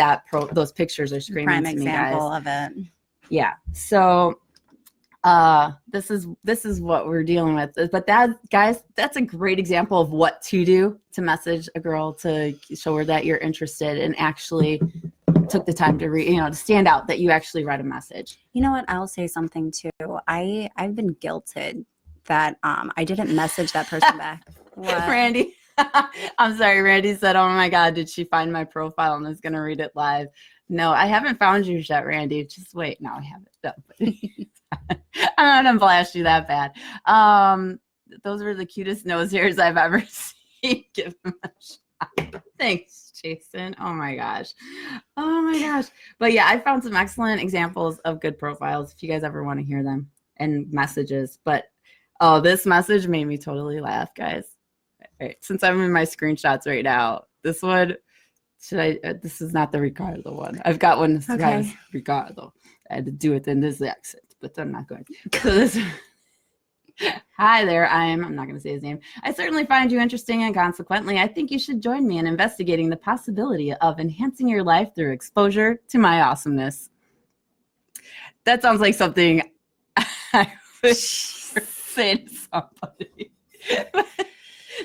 those pictures are screaming Prime to me, guys. example of it. Yeah. So this is what we're dealing with. But that's a great example of what to do to message a girl to show her that you're interested and actually took the time to read, to stand out that you actually read a message. You know what? I'll say something too. I've been guilted that I didn't message that person back. What? Randy, I'm sorry. Randy said, "Oh my God, did she find my profile and is going to read it live?" No, I haven't found you yet, Randy. Just wait. No, I haven't. No. I'm not gonna blast you that bad. Those were the cutest nose hairs I've ever seen. Give them a shot. Thanks, Jason. Oh my gosh. But yeah, I found some excellent examples of good profiles if you guys ever want to hear them, and messages. But this message made me totally laugh, guys. All right, since I'm in my screenshots right now, this one, this is not the Ricardo one. I've got one that says Ricardo. I had to do it in this accent, but I'm not going to. So this hi there, I'm not going to say his name. I certainly find you interesting, and consequently, I think you should join me in investigating the possibility of enhancing your life through exposure to my awesomeness. That sounds like something I would say to somebody.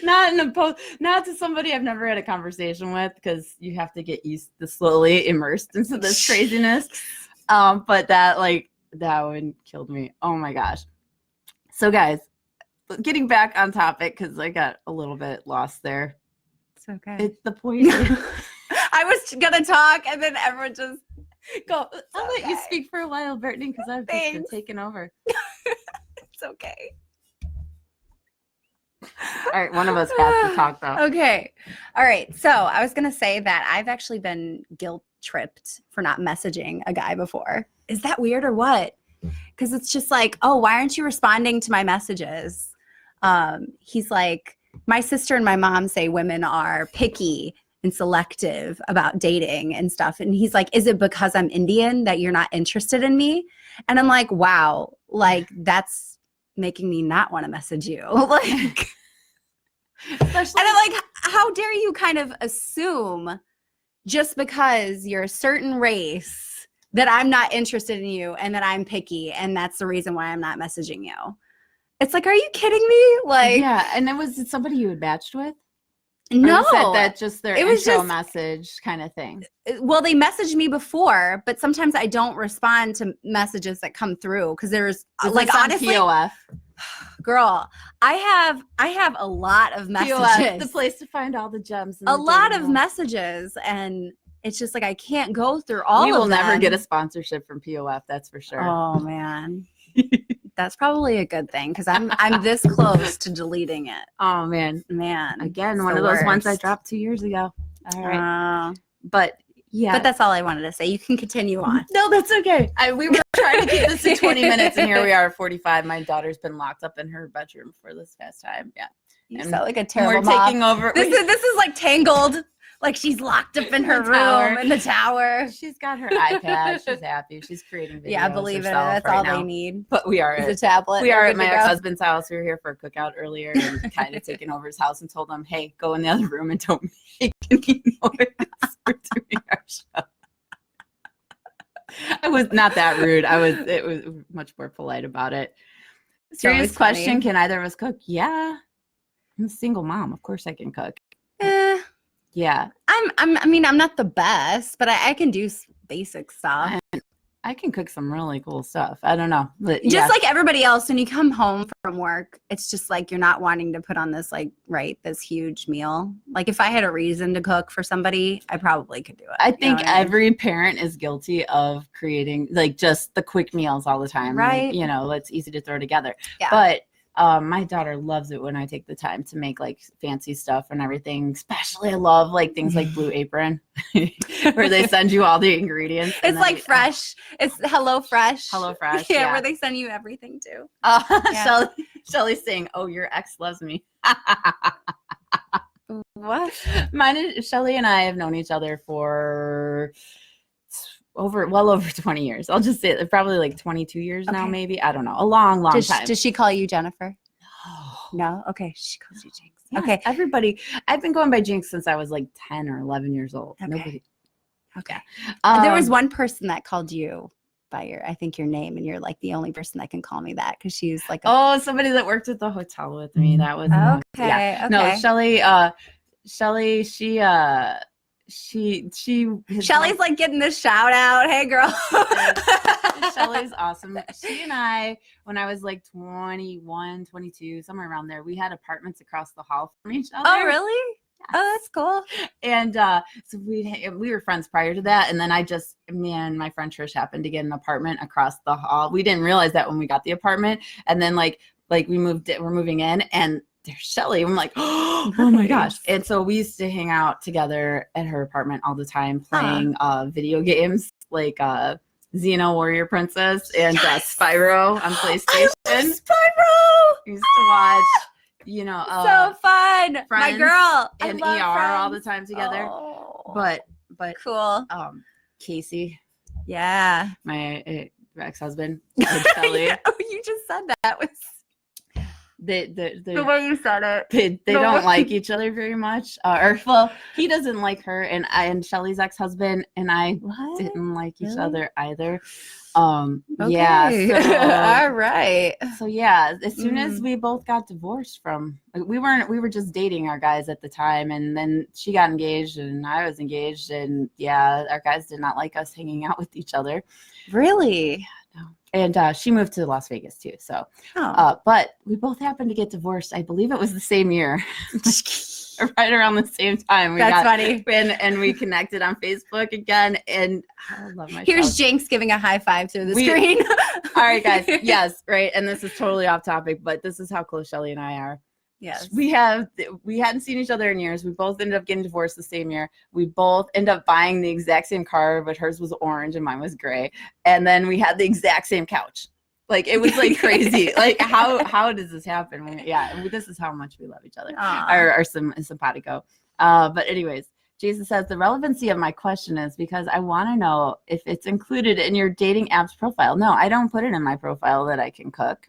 Not to somebody I've never had a conversation with, because you have to get slowly immersed into this craziness. But that would kill me. Oh my gosh. So guys, getting back on topic, because I got a little bit lost there. It's okay. It's the point. I was gonna talk, and then everyone just go. I'll let you speak for a while, Brittany, because I've just been taken over. It's okay. All right, one of us has to talk though. Okay. All right. So I was gonna say that I've actually been guilt tripped for not messaging a guy before. Is that weird or what? Because it's just like, oh, why aren't you responding to my messages? He's like, my sister and my mom say women are picky and selective about dating and stuff. And he's like, is it because I'm Indian that you're not interested in me? And I'm like, wow, like that's making me not want to message you. Like, and I'm like, how dare you kind of assume just because you're a certain race that I'm not interested in you and that I'm picky, and that's the reason why I'm not messaging you. It's like, are you kidding me? Like, yeah. And then was it somebody you had matched with? No, that just their intro message kind of thing. Well, they messaged me before, but sometimes I don't respond to messages that come through because there's honestly, POF. Girl, I have a lot of messages. POF, the place to find all the gems. A lot of messages, and it's just like I can't go through all of them. We will never get a sponsorship from POF, that's for sure. Oh man. That's probably a good thing because I'm this close to deleting it. Oh man. Again, one of those ones I dropped 2 years ago. All right. But yeah. But that's all I wanted to say. You can continue on. No, that's okay. We were trying to keep this to 20 minutes, and here we are at 45. My daughter's been locked up in her bedroom for this past time. Yeah. You sound like a terrible mom. We're taking over. This is like Tangled. Like she's locked up in her room in the tower. She's got her iPad. She's happy. She's creating videos. Yeah, believe it. That's all they need. But we are at a tablet. We are at my ex-husband's house. We were here for a cookout earlier, and kind of taking over his house and told him, "Hey, go in the other room and don't make any noise. We're doing our show." I was not that rude. It was much more polite about it. Serious question: can either of us cook? Yeah, I'm a single mom. Of course, I can cook. Yeah. I'm not the best, but I can do basic stuff. I can cook some really cool stuff. I don't know. But Just yeah. like everybody else, when you come home from work, it's just like you're not wanting to put on this this huge meal. Like if I had a reason to cook for somebody, I probably could do it. I think what I mean? every parent is guilty of creating like just the quick meals all the time. Right. Like, it's easy to throw together. Yeah. But my daughter loves it when I take the time to make like fancy stuff and everything. Especially I love like things like Blue Apron where they send you all the ingredients. It's like fresh. It's HelloFresh. HelloFresh. Yeah, where they send you everything too. Yeah. Shelly's saying, "Oh, your ex loves me." What? Shelly and I have known each other for well over 20 years. I'll just say probably like 22 years now, maybe. I don't know. A long time. Does she call you Jennifer? No. No? Okay. She calls you Jinx. Yes, okay. Everybody. I've been going by Jinx since I was like 10 or 11 years old. Okay. Nobody. Okay. There was one person that called you by your name, and you're like the only person that can call me that because she's like somebody that worked at the hotel with me. That was okay. No, Shelly, Shelly's like getting this shout out. Hey girl. Shelly's awesome. She and I, when I was like 21, 22, somewhere around there, we had apartments across the hall from each other. Oh, really? Yes. Oh, that's cool. And so we were friends prior to that. And then me and my friend Trish happened to get an apartment across the hall. We didn't realize that when we got the apartment. And then like we're moving in and there's Shelly. I'm like, oh my gosh. And so we used to hang out together at her apartment all the time playing video games like Xeno Warrior Princess and Spyro on PlayStation. I love Spyro! We used to watch, so fun. My girl. And ER all the time together. Oh, But cool. Casey. Yeah. My ex-husband. Shelly. You just said that was the way you said it. They don't like each other very much. He doesn't like her, and Shelly's ex-husband and I didn't like each other either. Okay. Yeah. All right. So yeah, as soon as we both got divorced we were just dating our guys at the time, and then she got engaged and I was engaged, and yeah, our guys did not like us hanging out with each other. Really? No. And she moved to Las Vegas too. So, but we both happened to get divorced. I believe it was the same year, right around the same time. That's funny. And we connected on Facebook again. And I love myself. Here's Jinx giving a high five through the screen. All right, guys. Yes, right. And this is totally off topic, but this is how close Shelly and I are. Yes. We hadn't seen each other in years. We both ended up getting divorced the same year. We both ended up buying the exact same car, but hers was orange and mine was gray. And then we had the exact same couch. Like it was like crazy. Like how does this happen? This is how much we love each other. Or simpatico. But anyways, Jason says the relevancy of my question is because I want to know if it's included in your dating app's profile. No, I don't put it in my profile that I can cook.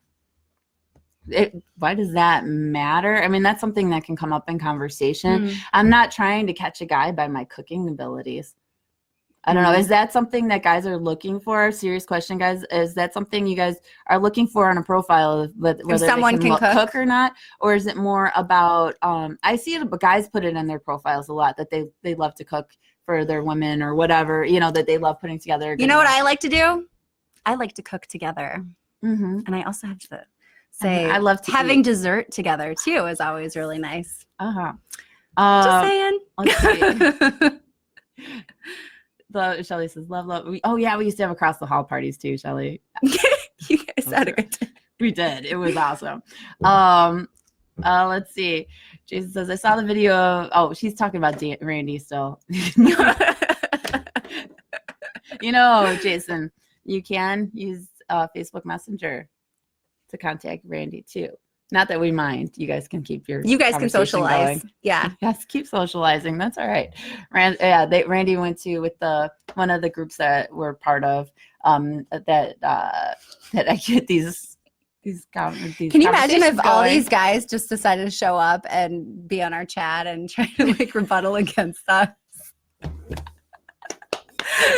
Why does that matter? I mean, that's something that can come up in conversation. I'm not trying to catch a guy by my cooking abilities. I don't know. Is that something that guys are looking for? Serious question, guys. Is that something you guys are looking for on a profile, whether someone they can cook or not? Or is it more about, I see it, but guys put it in their profiles a lot that they love to cook for their women or whatever, that they love putting together. You know what I like to do? I like to cook together. Mm-hmm. And I also have to say, I love having dessert together too is always really nice. Just saying. Let's see. Shelly says, love. We used to have across the hall parties too, Shelly. You guys had a good time. We did. It was awesome. Let's see. Jason says, I saw the video of, she's talking about Randy still. Jason, you can use Facebook Messenger to contact Randy too. Not that we mind. You guys can keep you guys can socialize going. Yeah. Yes, keep socializing. That's all right. Randy went to with one of the groups that we're part of that I get these Can you imagine if all these guys just decided to show up and be on our chat and try to rebuttal against us?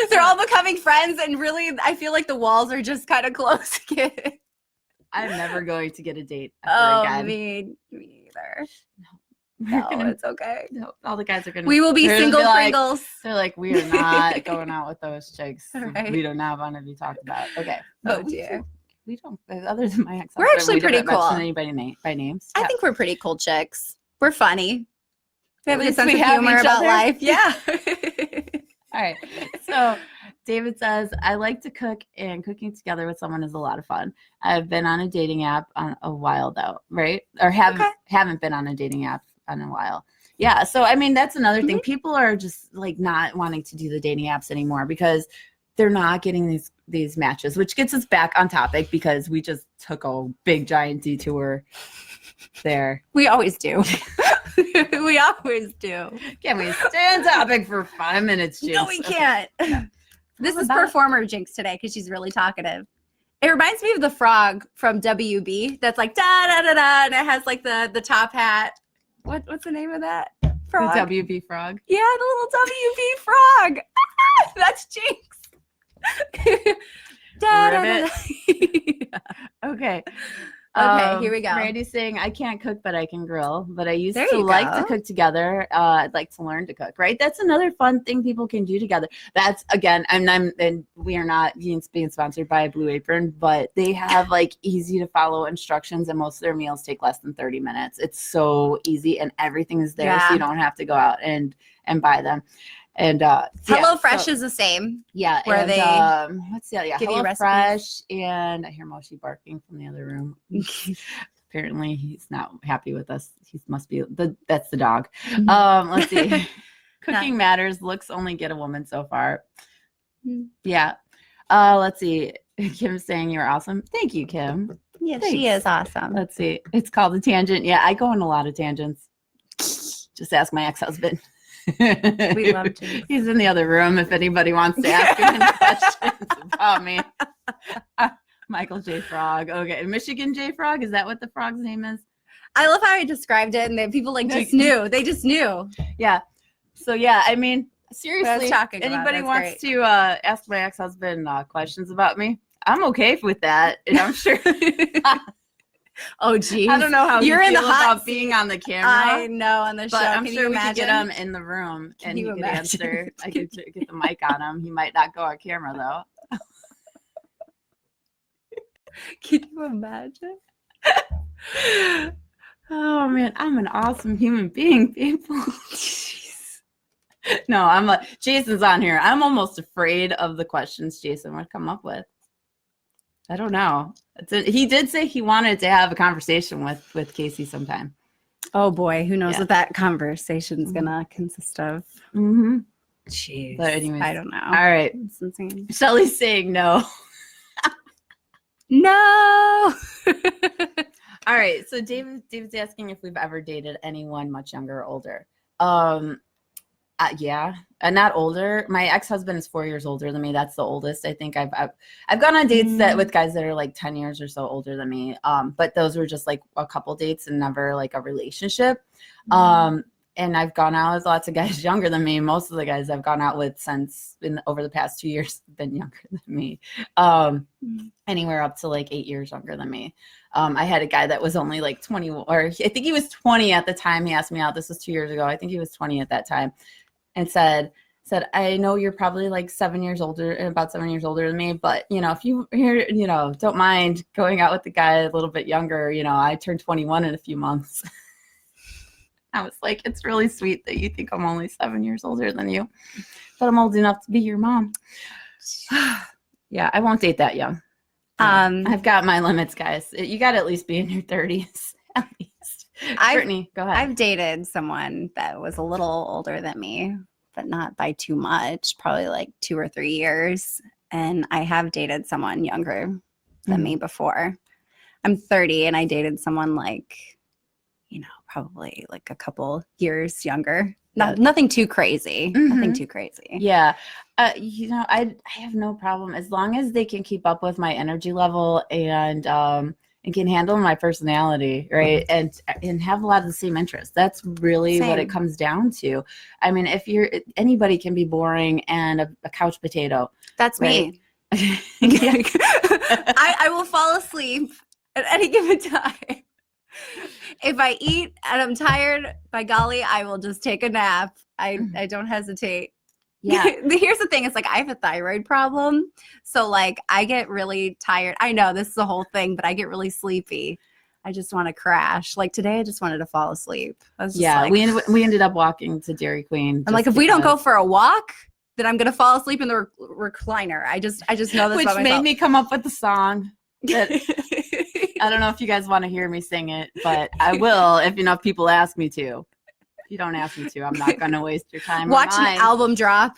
They're all becoming friends, and really I feel like the walls are just kind of close again. I'm never going to get a date ever again. Me either. No, it's okay. All the guys are gonna. We will be they're gonna single like- Pringles. They're like, we are not going out with those chicks. Right. We do not want to be talked about. Okay. Oh, But dear. We don't. Other than my ex, We're actually pretty mention cool. anybody by names. I think we're pretty cool chicks. We're funny. We have At a least sense we of have humor each about other. life. Yeah. All right. So David says, I like to cook, and cooking together with someone is a lot of fun. I've been on a dating app on a while though, right? Or haven't been on a dating app in a while. Yeah. So I mean, that's another thing. People are just like not wanting to do the dating apps anymore because they're not getting these matches, which gets us back on topic because we just took a big giant detour there. We always do. We always do. Can we stay on topic for 5 minutes, Jinx? No, we can't. This is about- performer Jinx today because she's really talkative. It reminds me of the frog from WB that's like da da da da, and it has like the top hat. What's the name of that frog? The WB frog. Yeah, the little WB frog. That's Jinx. Da, da, da, da. Okay. Okay, here we go. Randy's saying, I can't cook, but I can grill. But I used There to you like go. to cook together. I'd like to learn to cook, right? That's another fun thing people can do together. That's, again, and we are not being sponsored by Blue Apron, but they have like easy to follow instructions, and most of their meals take less than 30 minutes. It's so easy, and everything is there, so Yeah. you don't have to go out and buy them. And HelloFresh is the same. yeah, where and, they what's the other? Yeah, give you HelloFresh, and I hear Moshi barking from the other room. Apparently, he's not happy with us. He must be that's the dog. Let's see. Cooking matters. Looks only get a woman so far. Yeah. Let's see. Kim's saying you're awesome. Thank you, Kim. Yeah, Thanks. she is awesome. Let's see. It's called a tangent. Yeah, I go on a lot of tangents. Just ask my ex-husband. We love Jinx. He's in the other room if anybody wants to ask him any questions about me. Michael J. Frog. Okay. Michigan J. Frog. Is that what the frog's name is? I love how I described it, and then people like just knew. They just knew. Yeah. So yeah, I mean, seriously, talking about. anybody That's wants to ask my ex-husband questions about me, I'm okay with that. And I'm sure. Oh, geez. I don't know how You're you in the feel hot about being on the camera. I know on the show. But I'm Can sure you we imagine? could get him in the room and he you could imagine? answer. I could get the mic on him. He might not go on camera though. Can you imagine? Oh man, I'm an awesome human being, people. No, Jason's on here. I'm almost afraid of the questions Jason would come up with. I don't know. He did say he wanted to have a conversation with Casey sometime. Oh boy, who knows Yeah. what that conversation's gonna consist of? Mm-hmm. Jeez, But anyways, I don't know. All right. It's insane. Shelly's saying no. No. All right. So David's asking if we've ever dated anyone much younger or older. Yeah, not older. My ex-husband is 4 years older than me. That's the oldest. I think I've gone on dates with guys that are like 10 years or so older than me. But those were just like a couple dates and never like a relationship. And I've gone out with lots of guys younger than me. Most of the guys I've gone out with over the past 2 years have been younger than me. Anywhere up to like 8 years younger than me. I had a guy that was only like 20, or I think he was 20 at the time he asked me out. This was 2 years ago. I think he was 20 at that time. And said, I know you're probably like about 7 years older than me, but if you here, don't mind going out with the guy a little bit younger. I turned 21 in a few months. I was like, it's really sweet that you think I'm only 7 years older than you, but I'm old enough to be your mom. Yeah, I won't date that young. I've got my limits, guys. You got to at least be in your 30s, at least. Brittany, go ahead. I've dated someone that was a little older than me, but not by too much, probably like 2 or 3 years. And I have dated someone younger than me before. I'm 30 and I dated someone like, probably like a couple years younger. Nothing too crazy. Nothing too crazy. Yeah. I have no problem as long as they can keep up with my energy level and can handle my personality, right? And have a lot of the same interests. That's really what it comes down to. I mean, anybody can be boring and a couch potato. That's right? me. I will fall asleep at any given time. If I eat and I'm tired, by golly, I will just take a nap. I don't hesitate. Yeah. Here's the thing. It's like I have a thyroid problem. So like I get really tired. I know this is the whole thing, but I get really sleepy. I just want to crash. Like today, I just wanted to fall asleep. I was just like, we ended up walking to Dairy Queen. I'm like, if we don't go for a walk, then I'm gonna fall asleep in the recliner. I just know this about myself. Which made me come up with the song. That, I don't know if you guys want to hear me sing it, but I will if enough people ask me to. If you don't ask me to, I'm not going to waste your time. Watch an album drop.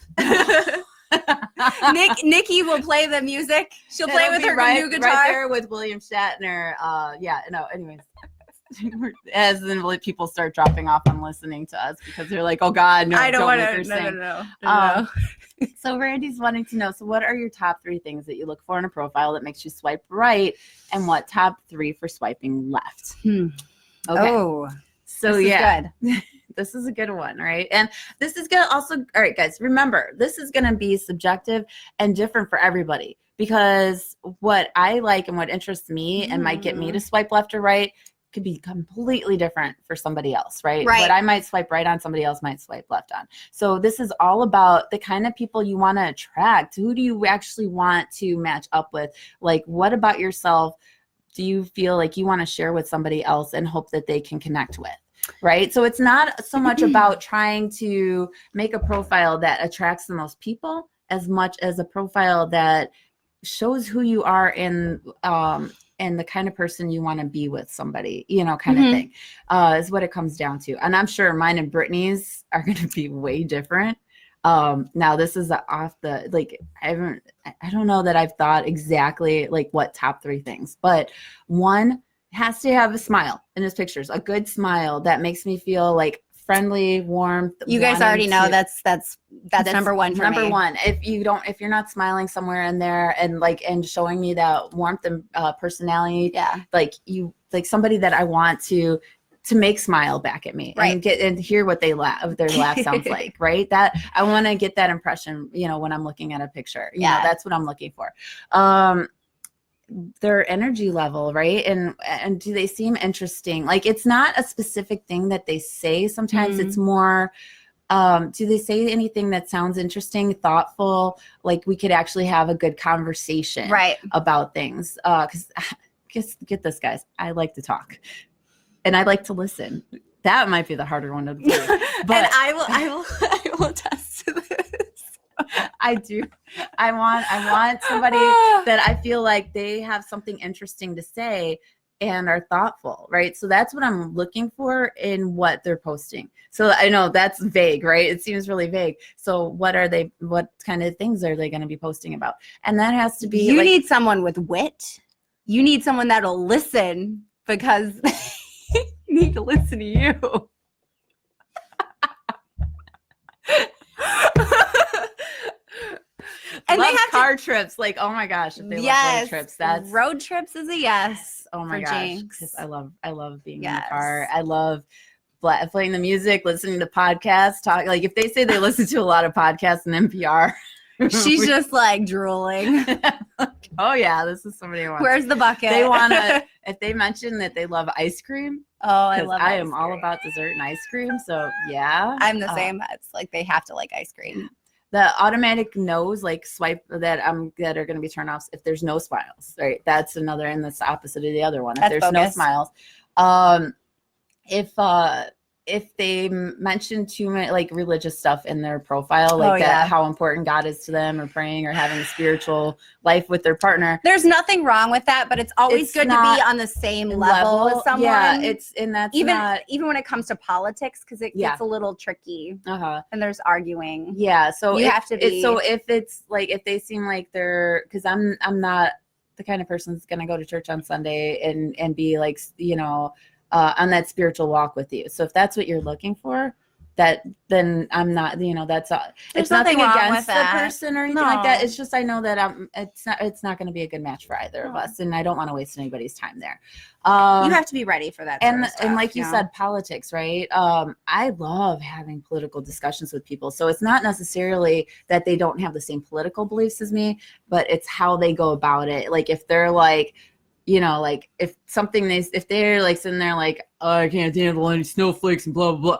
Nikki will play the music. She'll play with her new guitar. Right there with William Shatner. Anyways. As then people start dropping off on listening to us because they're like, oh God, no, I don't want to. No. So Randy's wanting to know, so what are your top 3 things that you look for in a profile that makes you swipe right, and what top 3 for swiping left? Okay. Oh, so this is good. This is a good one, right? And this is going to also, all right, guys, remember, this is going to be subjective and different for everybody, because what I like and what interests me and might get me to swipe left or right could be completely different for somebody else, right? What I might swipe right on, somebody else might swipe left on. So this is all about the kind of people you want to attract. Who do you actually want to match up with? Like, what about yourself do you feel like you want to share with somebody else and hope that they can connect with? Right. So it's not so much about trying to make a profile that attracts the most people as much as a profile that shows who you are and the kind of person you want to be with somebody, kind of thing, is what it comes down to. And I'm sure mine and Brittany's are going to be way different. Now this is off the, like, I don't know that I've thought exactly like what top 3 things, but one has to have a smile in his pictures, a good smile that makes me feel like friendly, warm. You guys already know that's number one for number me. one. If you're not smiling somewhere in there and showing me that warmth and personality, like somebody that I want to make smile back at me and hear what their laugh sounds like, right? That I want to get that impression, when I'm looking at a picture, that's what I'm looking for. Their energy level, right? And do they seem interesting? Like, it's not a specific thing that they say. Sometimes it's more, do they say anything that sounds interesting, thoughtful? Like we could actually have a good conversation about things. Because get this, guys, I like to talk and I like to listen. That might be the harder one to do. But and I will attest to this. I do. I want somebody that I feel like they have something interesting to say and are thoughtful, right? So that's what I'm looking for in what they're posting. So I know that's vague, right? It seems really vague. So what kind of things are they going to be posting about? And that has to be, you need someone with wit. You need someone that'll listen, because you need to listen to you. And they have car trips. Like, oh my gosh, if they love road trips, that's road trips is a yes. Oh my gosh, because I love being in the car. I love playing the music, listening to podcasts, like if they say they listen to a lot of podcasts and NPR. She's just like drooling. Oh yeah, this is somebody who wants. Where's the bucket? They want to. If they mention that they love ice cream. Oh, I love. I am all about dessert and ice cream. So yeah, I'm the same. It's like they have to like ice cream. The automatic no's, like swipe that are going to be turn offs if there's no smiles, right? That's another, and that's the opposite of the other one. If there's no smiles, if they mention too many like religious stuff in their profile, like how important God is to them, or praying, or having a spiritual life with their partner. There's nothing wrong with that, but it's always good to be on the same level as someone. Yeah, that's even when it comes to politics, because it gets a little tricky. And there's arguing. Yeah, so you have to be. So if it's like, if they seem like they're, because I'm not the kind of person that's going to go to church on Sunday and be like, on that spiritual walk with you. So if that's what you're looking for, then I'm not, it's nothing against the person or anything like that. It's just, I know that it's not going to be a good match for either of us. And I don't want to waste anybody's time there. You have to be ready for that. And like you said, politics, right? I love having political discussions with people. So it's not necessarily that they don't have the same political beliefs as me, but it's how they go about it. Like if they're like, you know, like if they're like sitting there like, oh, I can't handle any snowflakes and blah, blah, blah.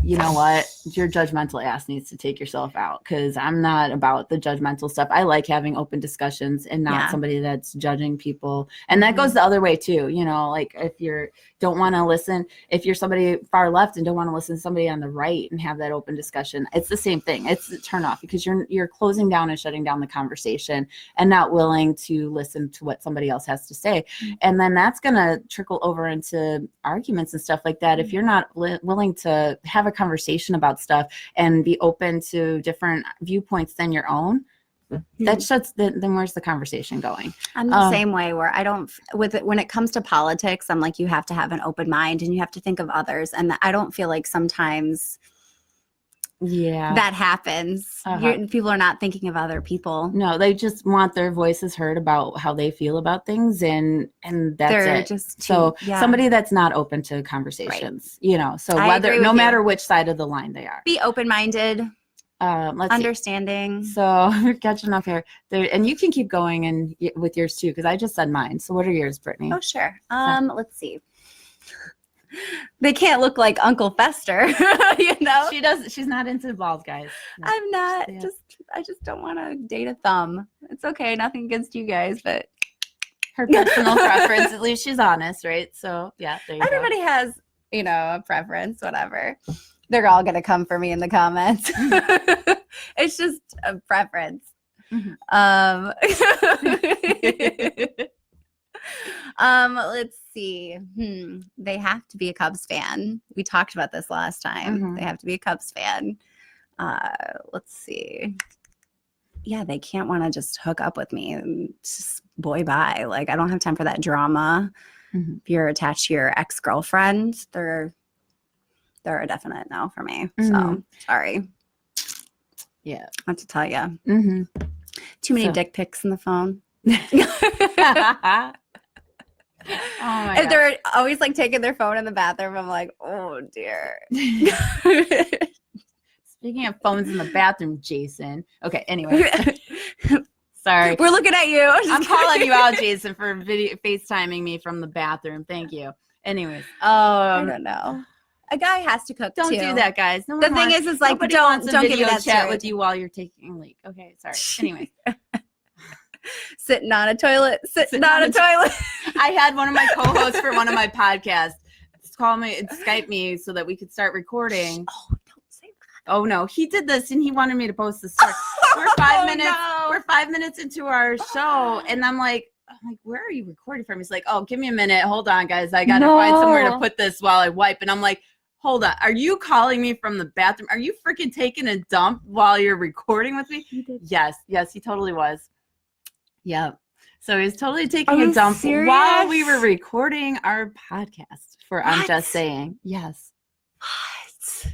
You know what? Your judgmental ass needs to take yourself out, because I'm not about the judgmental stuff. I like having open discussions and not somebody that's judging people. And that goes the other way too. You know, like if you don't want to listen, if you're somebody far left and don't want to listen to somebody on the right and have that open discussion, it's the same thing. It's a turn off, because you're closing down and shutting down the conversation and not willing to listen to what somebody else has to say. And then that's going to trickle over into arguments and stuff like that. If you're not willing to have a conversation about stuff and be open to different viewpoints than your own, that shuts then where's the conversation going? I'm the same way, where I don't when it comes to politics, I'm like, you have to have an open mind and you have to think of others, and I don't feel like sometimes that happens. People are not thinking of other people. No, they just want their voices heard about how they feel about things, and that's They're it. just somebody that's not open to conversations, you know, so no matter which side of the line they are, be open-minded, understanding. See. So we're catching up here there, and you can keep going and with yours too, because I just said mine. So what are yours, Brittany? Oh, sure. Let's see. They can't look like Uncle Fester, you know. She's not into balls, guys. No. I'm not. I just don't want to date a thumb. It's okay, nothing against you guys, but her personal preference. At least she's honest, right? So yeah, there you everybody has, you know, a preference, whatever. They're all gonna come for me in the comments. It's just a preference. Let's see. They have to be a Cubs fan. We talked about this last time. They have to be a Cubs fan. Let's see. Yeah, they can't want to just hook up with me and just boy bye. Like, I don't have time for that drama. If you're attached to your ex-girlfriend, they're a definite no for me. So sorry. Yeah, I have to tell you. Too many dick pics in the phone. Oh my God. They're always like taking their phone in the bathroom. I'm like, oh dear. Speaking of phones in the bathroom, Jason. Okay, anyway. Sorry. We're looking at you. I'm calling you out, Jason, for FaceTiming me from the bathroom. Thank you. Anyways. I don't know. A guy has to cook don't too. do that, guys. No the thing is like, don't give me that chat with you while you're taking a leak. Okay, sorry. Anyway. Sitting on a toilet. Sitting on a toilet. I had one of my co-hosts for one of my podcasts call me and Skype me so that we could start recording. Oh, don't say that. Oh no, he did this and he wanted me to post this. We're 5 minutes. No. We're 5 minutes into our show, and I'm like, where are you recording from? He's like, oh, give me a minute. Hold on, guys. I gotta find somewhere to put this while I wipe. And I'm like, hold on. Are you calling me from the bathroom? Are you freaking taking a dump while you're recording with me? Yes, he totally was. Yeah. So he was totally taking a dump while we were recording our podcast for I'm Just Saying. Yes. What?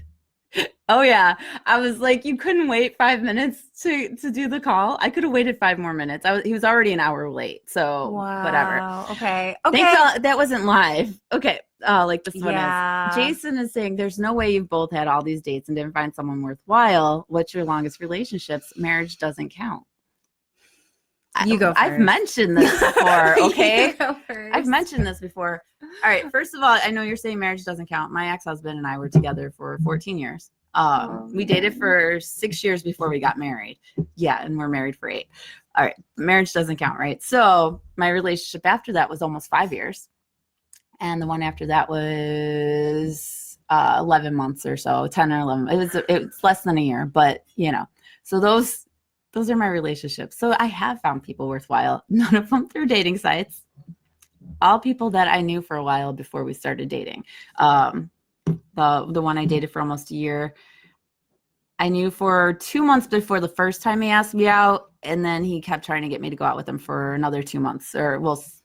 Oh, yeah. I was like, you couldn't wait 5 minutes to do the call. I could have waited 5 more minutes. He was already an hour late. So whatever. Okay. That wasn't live. Okay. Like this one is. Jason is saying there's no way you've both had all these dates and didn't find someone worthwhile. What's your longest relationships? Marriage doesn't count. You go first. I've mentioned this before, okay? I've mentioned this before. All right, first of all, I know you're saying marriage doesn't count. My ex-husband and I were together for 14 years. We dated for 6 years before we got married. Yeah, and we're married for 8. All right, marriage doesn't count, right? So my relationship after that was almost 5 years. And the one after that was 11 months or so, 10 or 11. It was less than a year, but, you know. So those are my relationships. So I have found people worthwhile. None of them through dating sites. All people that I knew for a while before we started dating. The one I dated for almost a year, I knew for 2 months before the first time he asked me out, and then he kept trying to get me to go out with him for another 2 months. It was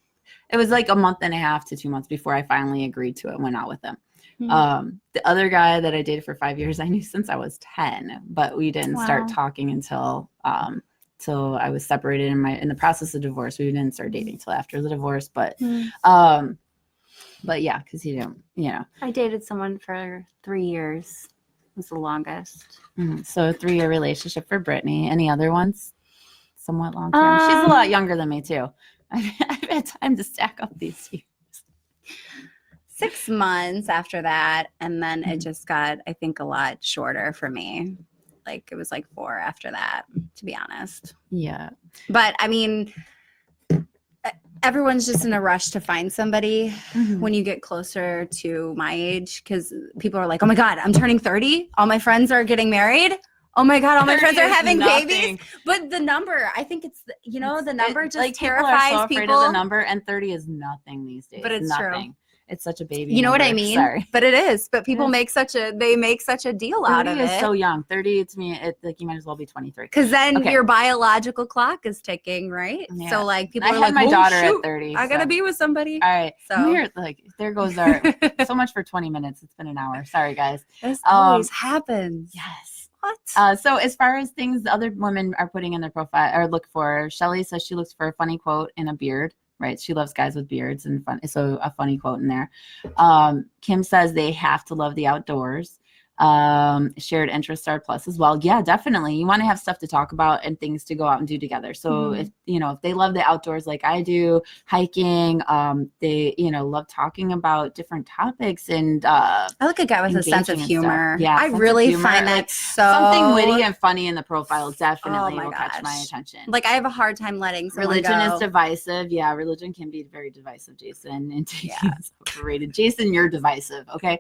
like a month and a half to 2 months before I finally agreed to it and went out with him. The other guy that I dated for 5 years, I knew since I was 10, but we didn't start talking until I was separated in the process of divorce. We didn't start dating till after the divorce, but yeah, because he didn't, you know. I dated someone for 3 years. It was the longest. So a 3-year relationship for Brittany. Any other ones? Somewhat long term. She's a lot younger than me too. I've had time to stack up these years. 6 months after that, and then it just got, I think, a lot shorter for me. Like it was like 4 after that, to be honest. Yeah. But I mean, everyone's just in a rush to find somebody when you get closer to my age, because people are like, oh my God, I'm turning 30. All my friends are getting married. Oh my God, all my friends are having babies. But the number, I think it's, the number just like, terrifies people. Are so people. Afraid of the number, and 30 is nothing these days. But it's nothing. true. It's such a baby. You know number. what I mean? Sorry. But it is. But people make such a deal out of it. 30 is so young. 30 to me, like you might as well be 23. Because then your biological clock is ticking, right? Yeah. So like people I are had like, my daughter at 30. I gotta be with somebody. All right. So we're like, there goes our so much for 20 minutes. It's been an hour. Sorry, guys. This always happens. Yes. What? So as far as things other women are putting in their profile or look for, Shelly says she looks for a funny quote and a beard. Right. She loves guys with beards and fun. So a funny quote in there. Kim says they have to love the outdoors. Shared interests are plus as well. Yeah, definitely. You want to have stuff to talk about and things to go out and do together. So if they love the outdoors like I do, hiking, they, love talking about different topics and I like a guy with a sense of humor. Yeah. I really find that so something witty and funny in the profile definitely will catch my attention. Like I have a hard time letting someone religion go. is divisive. Yeah, religion can be very divisive, Jason. And overrated. Jason, you're divisive. Okay.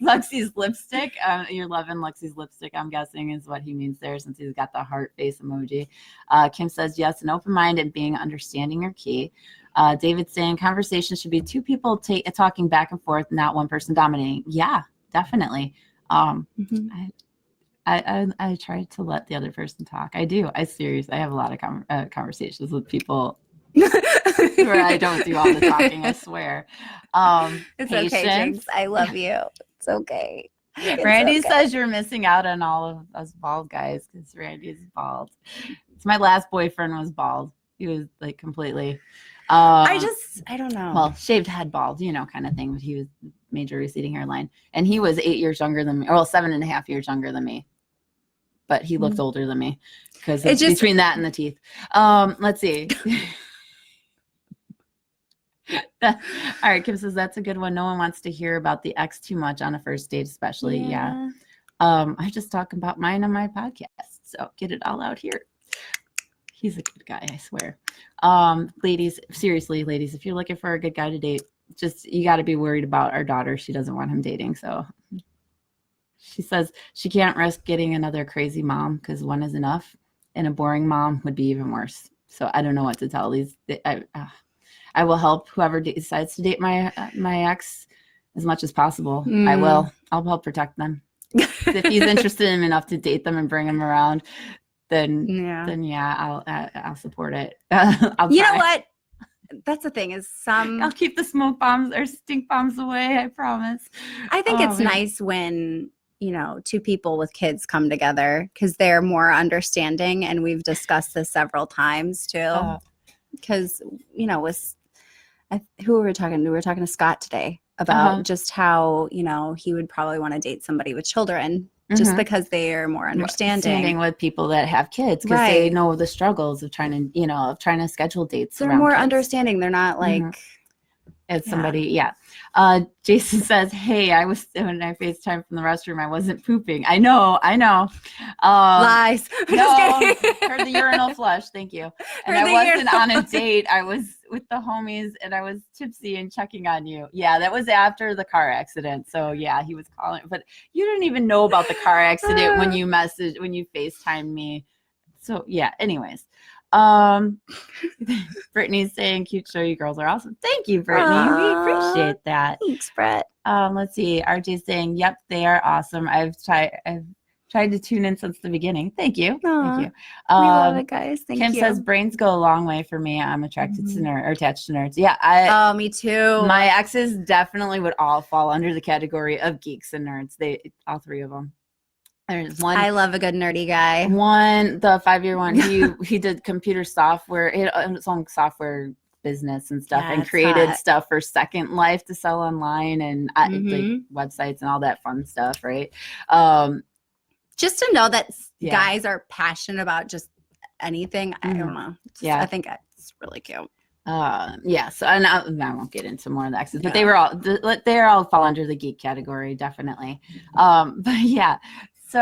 Lexi's lipstick. You're loving Lexi's lipstick, I'm guessing, is what he means there, since he's got the heart face emoji. Kim says, yes, an open mind and being understanding are key. David's saying conversation should be 2 people talking back and forth, not one person dominating. Yeah, definitely. I try to let the other person talk. I do. I have a lot of conversations with people where I don't do all the talking, I swear. It's okay, Jinx. I love you. It's okay. Randy says you're missing out on all of us bald guys because Randy's bald. So my last boyfriend was bald. He was like completely. I don't know. Well, shaved head bald, kind of thing. But he was major receding hairline. And he was 8 years younger than me. Well, 7.5 years younger than me. But he looked older than me because it's just between that and the teeth. Let's see. All right, Kim says that's a good one. No one wants to hear about the ex too much on a first date, especially. Yeah. I just talk about mine on my podcast, so get it all out here. He's a good guy, I swear. Ladies, seriously, ladies, if you're looking for a good guy to date, you got to be worried about our daughter. She doesn't want him dating, so she says she can't risk getting another crazy mom because one is enough, and a boring mom would be even worse. So I don't know what to tell these. I will help whoever decides to date my ex as much as possible. I will. I'll help protect them. If he's interested in him enough to date them and bring them around, then I'll support it. You know what? That's the thing is I'll keep the smoke bombs or stink bombs away. I promise. I think it's nice when 2 people with kids come together because they're more understanding, and we've discussed this several times too. Because who were we talking to? We were talking to Scott today about just how he would probably want to date somebody with children just because they are more understanding with people that have kids because they know the struggles of trying to schedule dates. They're more understanding. They're not like it's somebody. Jason says, hey, when I FaceTime from the restroom, I wasn't pooping. I know. Lies. No, heard the urinal flush. Thank you. And I wasn't on a date. I was with the homies and I was tipsy and checking on you. Yeah, that was after the car accident. So yeah, he was calling, but you didn't even know about the car accident when you FaceTimed me. So yeah, anyways. Brittany's saying cute show, you girls are awesome. Thank you, Brittany. We appreciate that. Thanks, Brett. Let's see. RJ's saying, yep, they are awesome. I've tried to tune in since the beginning. Thank you. Aww. Thank you. We love it, guys. Thank you. Kim says brains go a long way for me. I'm attracted to nerds or attached to nerds. Yeah. Me too. My exes definitely would all fall under the category of geeks and nerds. All 3 of them. There's one. I love a good nerdy guy. The 5-year one. He did computer software. He had his own software business and stuff, and created stuff for Second Life to sell online and like websites and all that fun stuff. Right. Just to know that guys are passionate about just anything. I don't know. Yeah. I think it's really cute. Yeah. So and I won't get into more of the exes, but they're all fall under the geek category, definitely. But yeah. So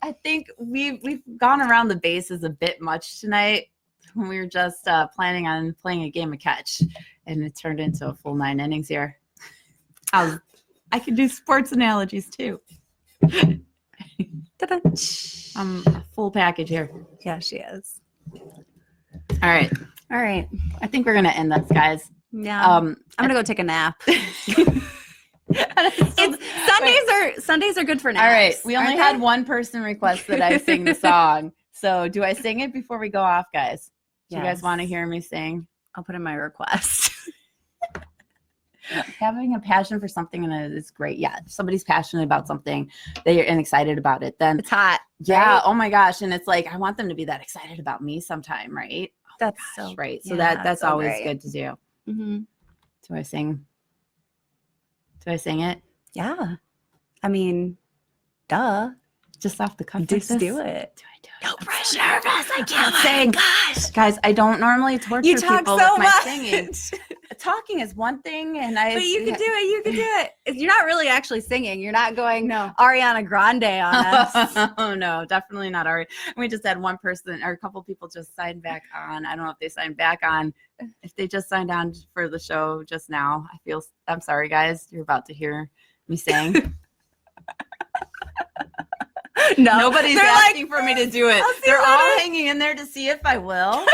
I think we've gone around the bases a bit much tonight. When we were just planning on playing a game of catch, and it turned into a full 9 innings here. I could do sports analogies too. I'm a full package here. Yeah, she is. All right. I think we're gonna end this, guys. Yeah. I'm gonna go take a nap. Sundays are good for naps. All right. We only had one person request that I sing the song. So do I sing it before we go off, guys? Do you guys want to hear me sing? I'll put in my request. Having a passion for something is great. Yeah, if somebody's passionate about something, and excited about it, then it's hot. Yeah. Right? Oh my gosh. And it's like I want them to be that excited about me sometime, right? Oh, that's gosh, so right. So that's so always great. good to do. Mm-hmm. Do I sing it? Yeah. I mean, duh. Just off the cuff. Just do it. Do I do it? No pressure. I can't sing. Gosh. Guys, I don't normally torture You talk people so with my much. singing. Talking is one thing, and But you can do it. You can do it. You're not really actually singing. You're not going Ariana Grande on us. Oh no, definitely not Ari. We just had one person or a couple people just signed back on. I don't know if they signed back on. If they just signed on for the show just now, I'm sorry, guys. You're about to hear me sing. No, nobody's asking for me to do it. They're all hanging in there to see if I will.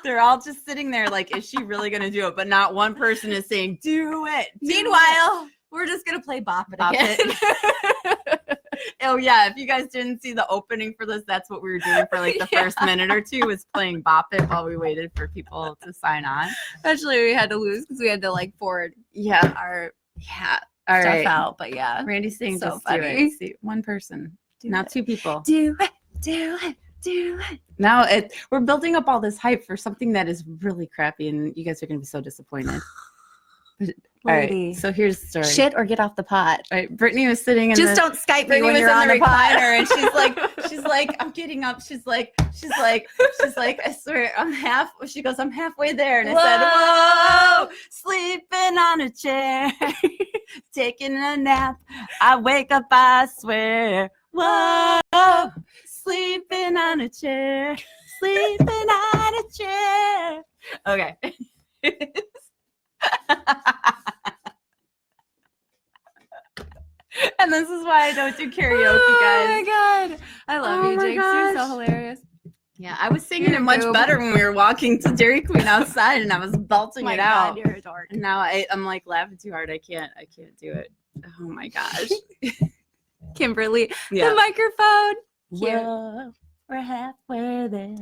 They're all just sitting there like, is she really going to do it? But not one person is saying, do it. Meanwhile, we're just going to play Bop It again. Oh, yeah. If you guys didn't see the opening for this, that's what we were doing for like the first minute or two was playing Bop It while we waited for people to sign on. Actually, we had to lose because we had to like forward our all stuff right. out. But yeah. Randy's saying so just funny. do it. See, one person, not two people. Do it. Now we're building up all this hype for something that is really crappy, and you guys are going to be so disappointed. All right, so here's the story. Shit or get off the pot. All right, Brittany was sitting in don't Skype me when you're on the recliner, and she's like, I'm getting up. She's like, I swear, she goes, I'm halfway there, and I said, whoa, sleeping on a chair, taking a nap. I wake up, I swear, whoa, sleeping on a chair, sleeping on a chair. Okay. And this is why I don't do karaoke, guys. Oh my god, I love you, Jinx. You're so hilarious. Yeah, I was singing it much better when we were walking to Dairy Queen outside, and I was belting it out. You're a dork. And now I'm like laughing too hard. I can't do it. Oh my gosh. Kimberly, the microphone. Whoa, we're halfway there.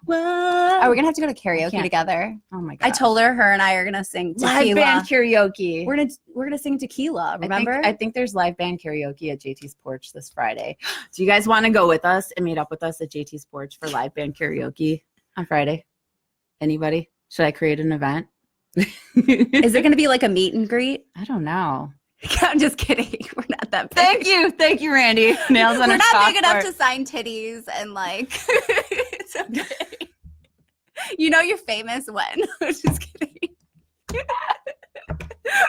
Whoa. Are we gonna have to go to karaoke together? Oh my god! I told her and I are gonna sing tequila. Live band karaoke. We're gonna sing tequila. Remember? I think there's live band karaoke at JT's Porch this Friday. Do you guys want to go with us and meet up with us at JT's Porch for live band karaoke on Friday? Anybody? Should I create an event? Is it gonna be like a meet and greet? I don't know. I'm just kidding. We're not that big. Thank you, Randy. Nails on We're a not big enough chalkboard. to sign titties and like. It's okay. You know you're famous when. I'm just kidding.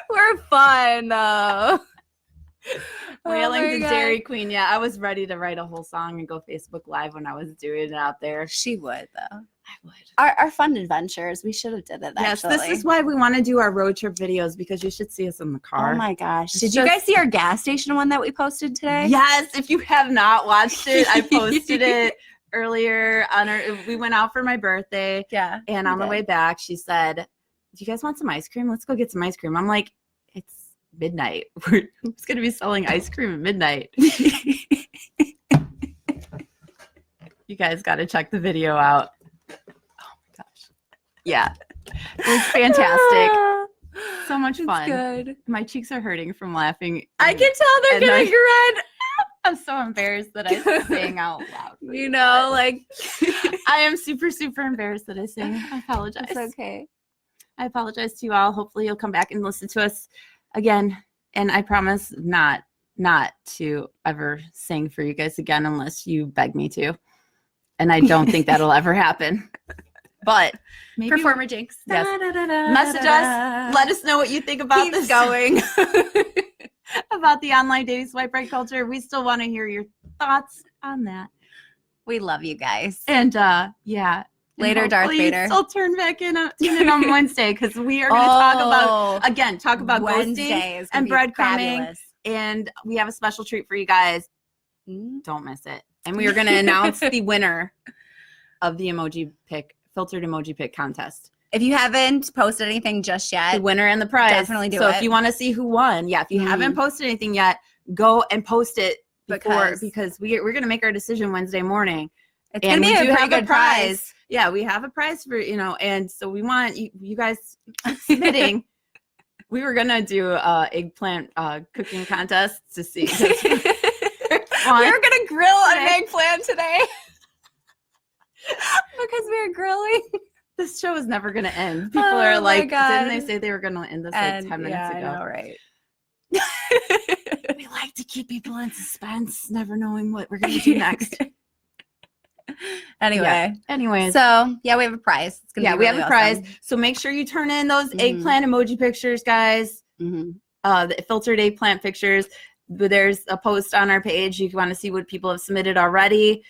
We're fun though. Wailing to Dairy Queen. Yeah, I was ready to write a whole song and go Facebook Live when I was doing it out there. She would though. I would. Our fun adventures. We should have did it. Yes, actually. this is why we want to do our road trip videos because you should see us in the car. Oh my gosh! It's Did you guys see our gas station one that we posted today? Yes. If you have not watched it, I posted it earlier. We went out for my birthday. Yeah. And on the way back, she said, "Do you guys want some ice cream? Let's go get some ice cream." I'm like, "It's midnight. Who's going to be selling ice cream at midnight?" You guys got to check the video out. Yeah, it was fantastic. So much fun. Good. My cheeks are hurting from laughing. I can tell they're getting red. I'm so embarrassed that I sang out loud. You know, like I am super, super embarrassed that I sang. I apologize. it's okay. I apologize to you all. Hopefully you'll come back and listen to us again. And I promise not to ever sing for you guys again unless you beg me to. And I don't think that'll ever happen. But maybe Performer jinx. Yes. Message us. Let us know what you think about Keep this. going. About the online dating swipe right culture. We still want to hear your thoughts on that. We love you guys. And yeah. Later, and Darth hopefully Vader. Still tune in on Wednesday because we are going to talk about Wednesday ghosting and breadcrumbing. fabulous. And we have a special treat for you guys. Don't miss it. And we are going to announce the winner of the filtered emoji pick contest. If you haven't posted anything just yet, The winner and the prize. definitely do So it. if you want to see who won, if you haven't posted anything yet, go and post it because we're going to make our decision Wednesday morning. It's going to be a pretty good prize. Yeah, we have a prize for, and so we want you guys keep submitting. We were going to do eggplant cooking contest to see. We were going to grill an eggplant today because we were grilling. This show is never going to end. People Oh are my like, God. didn't they say they were going to end this like 10 minutes ago? I know, right? We like to keep people in suspense, never knowing what we're going to do next. Anyways, so yeah, we have a prize. It's gonna be we really have a prize. awesome. So make sure you turn in those eggplant emoji pictures, guys. The filtered eggplant pictures. There's a post on our page. You want to see what people have submitted already,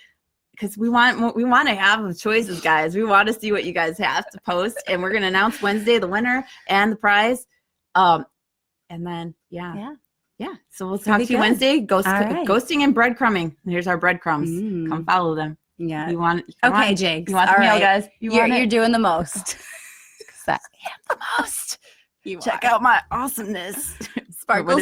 because we want to have choices, guys. We want to see what you guys have to post, and we're gonna announce Wednesday the winner and the prize. And then yeah. So we'll talk to you Wednesday. Ghosting and breadcrumbing. Here's our breadcrumbs. Come follow them. Yeah. You want Jinx. You want the meal, guys? You're doing the most. I am the most. You Check are. out my awesomeness. Sparkle.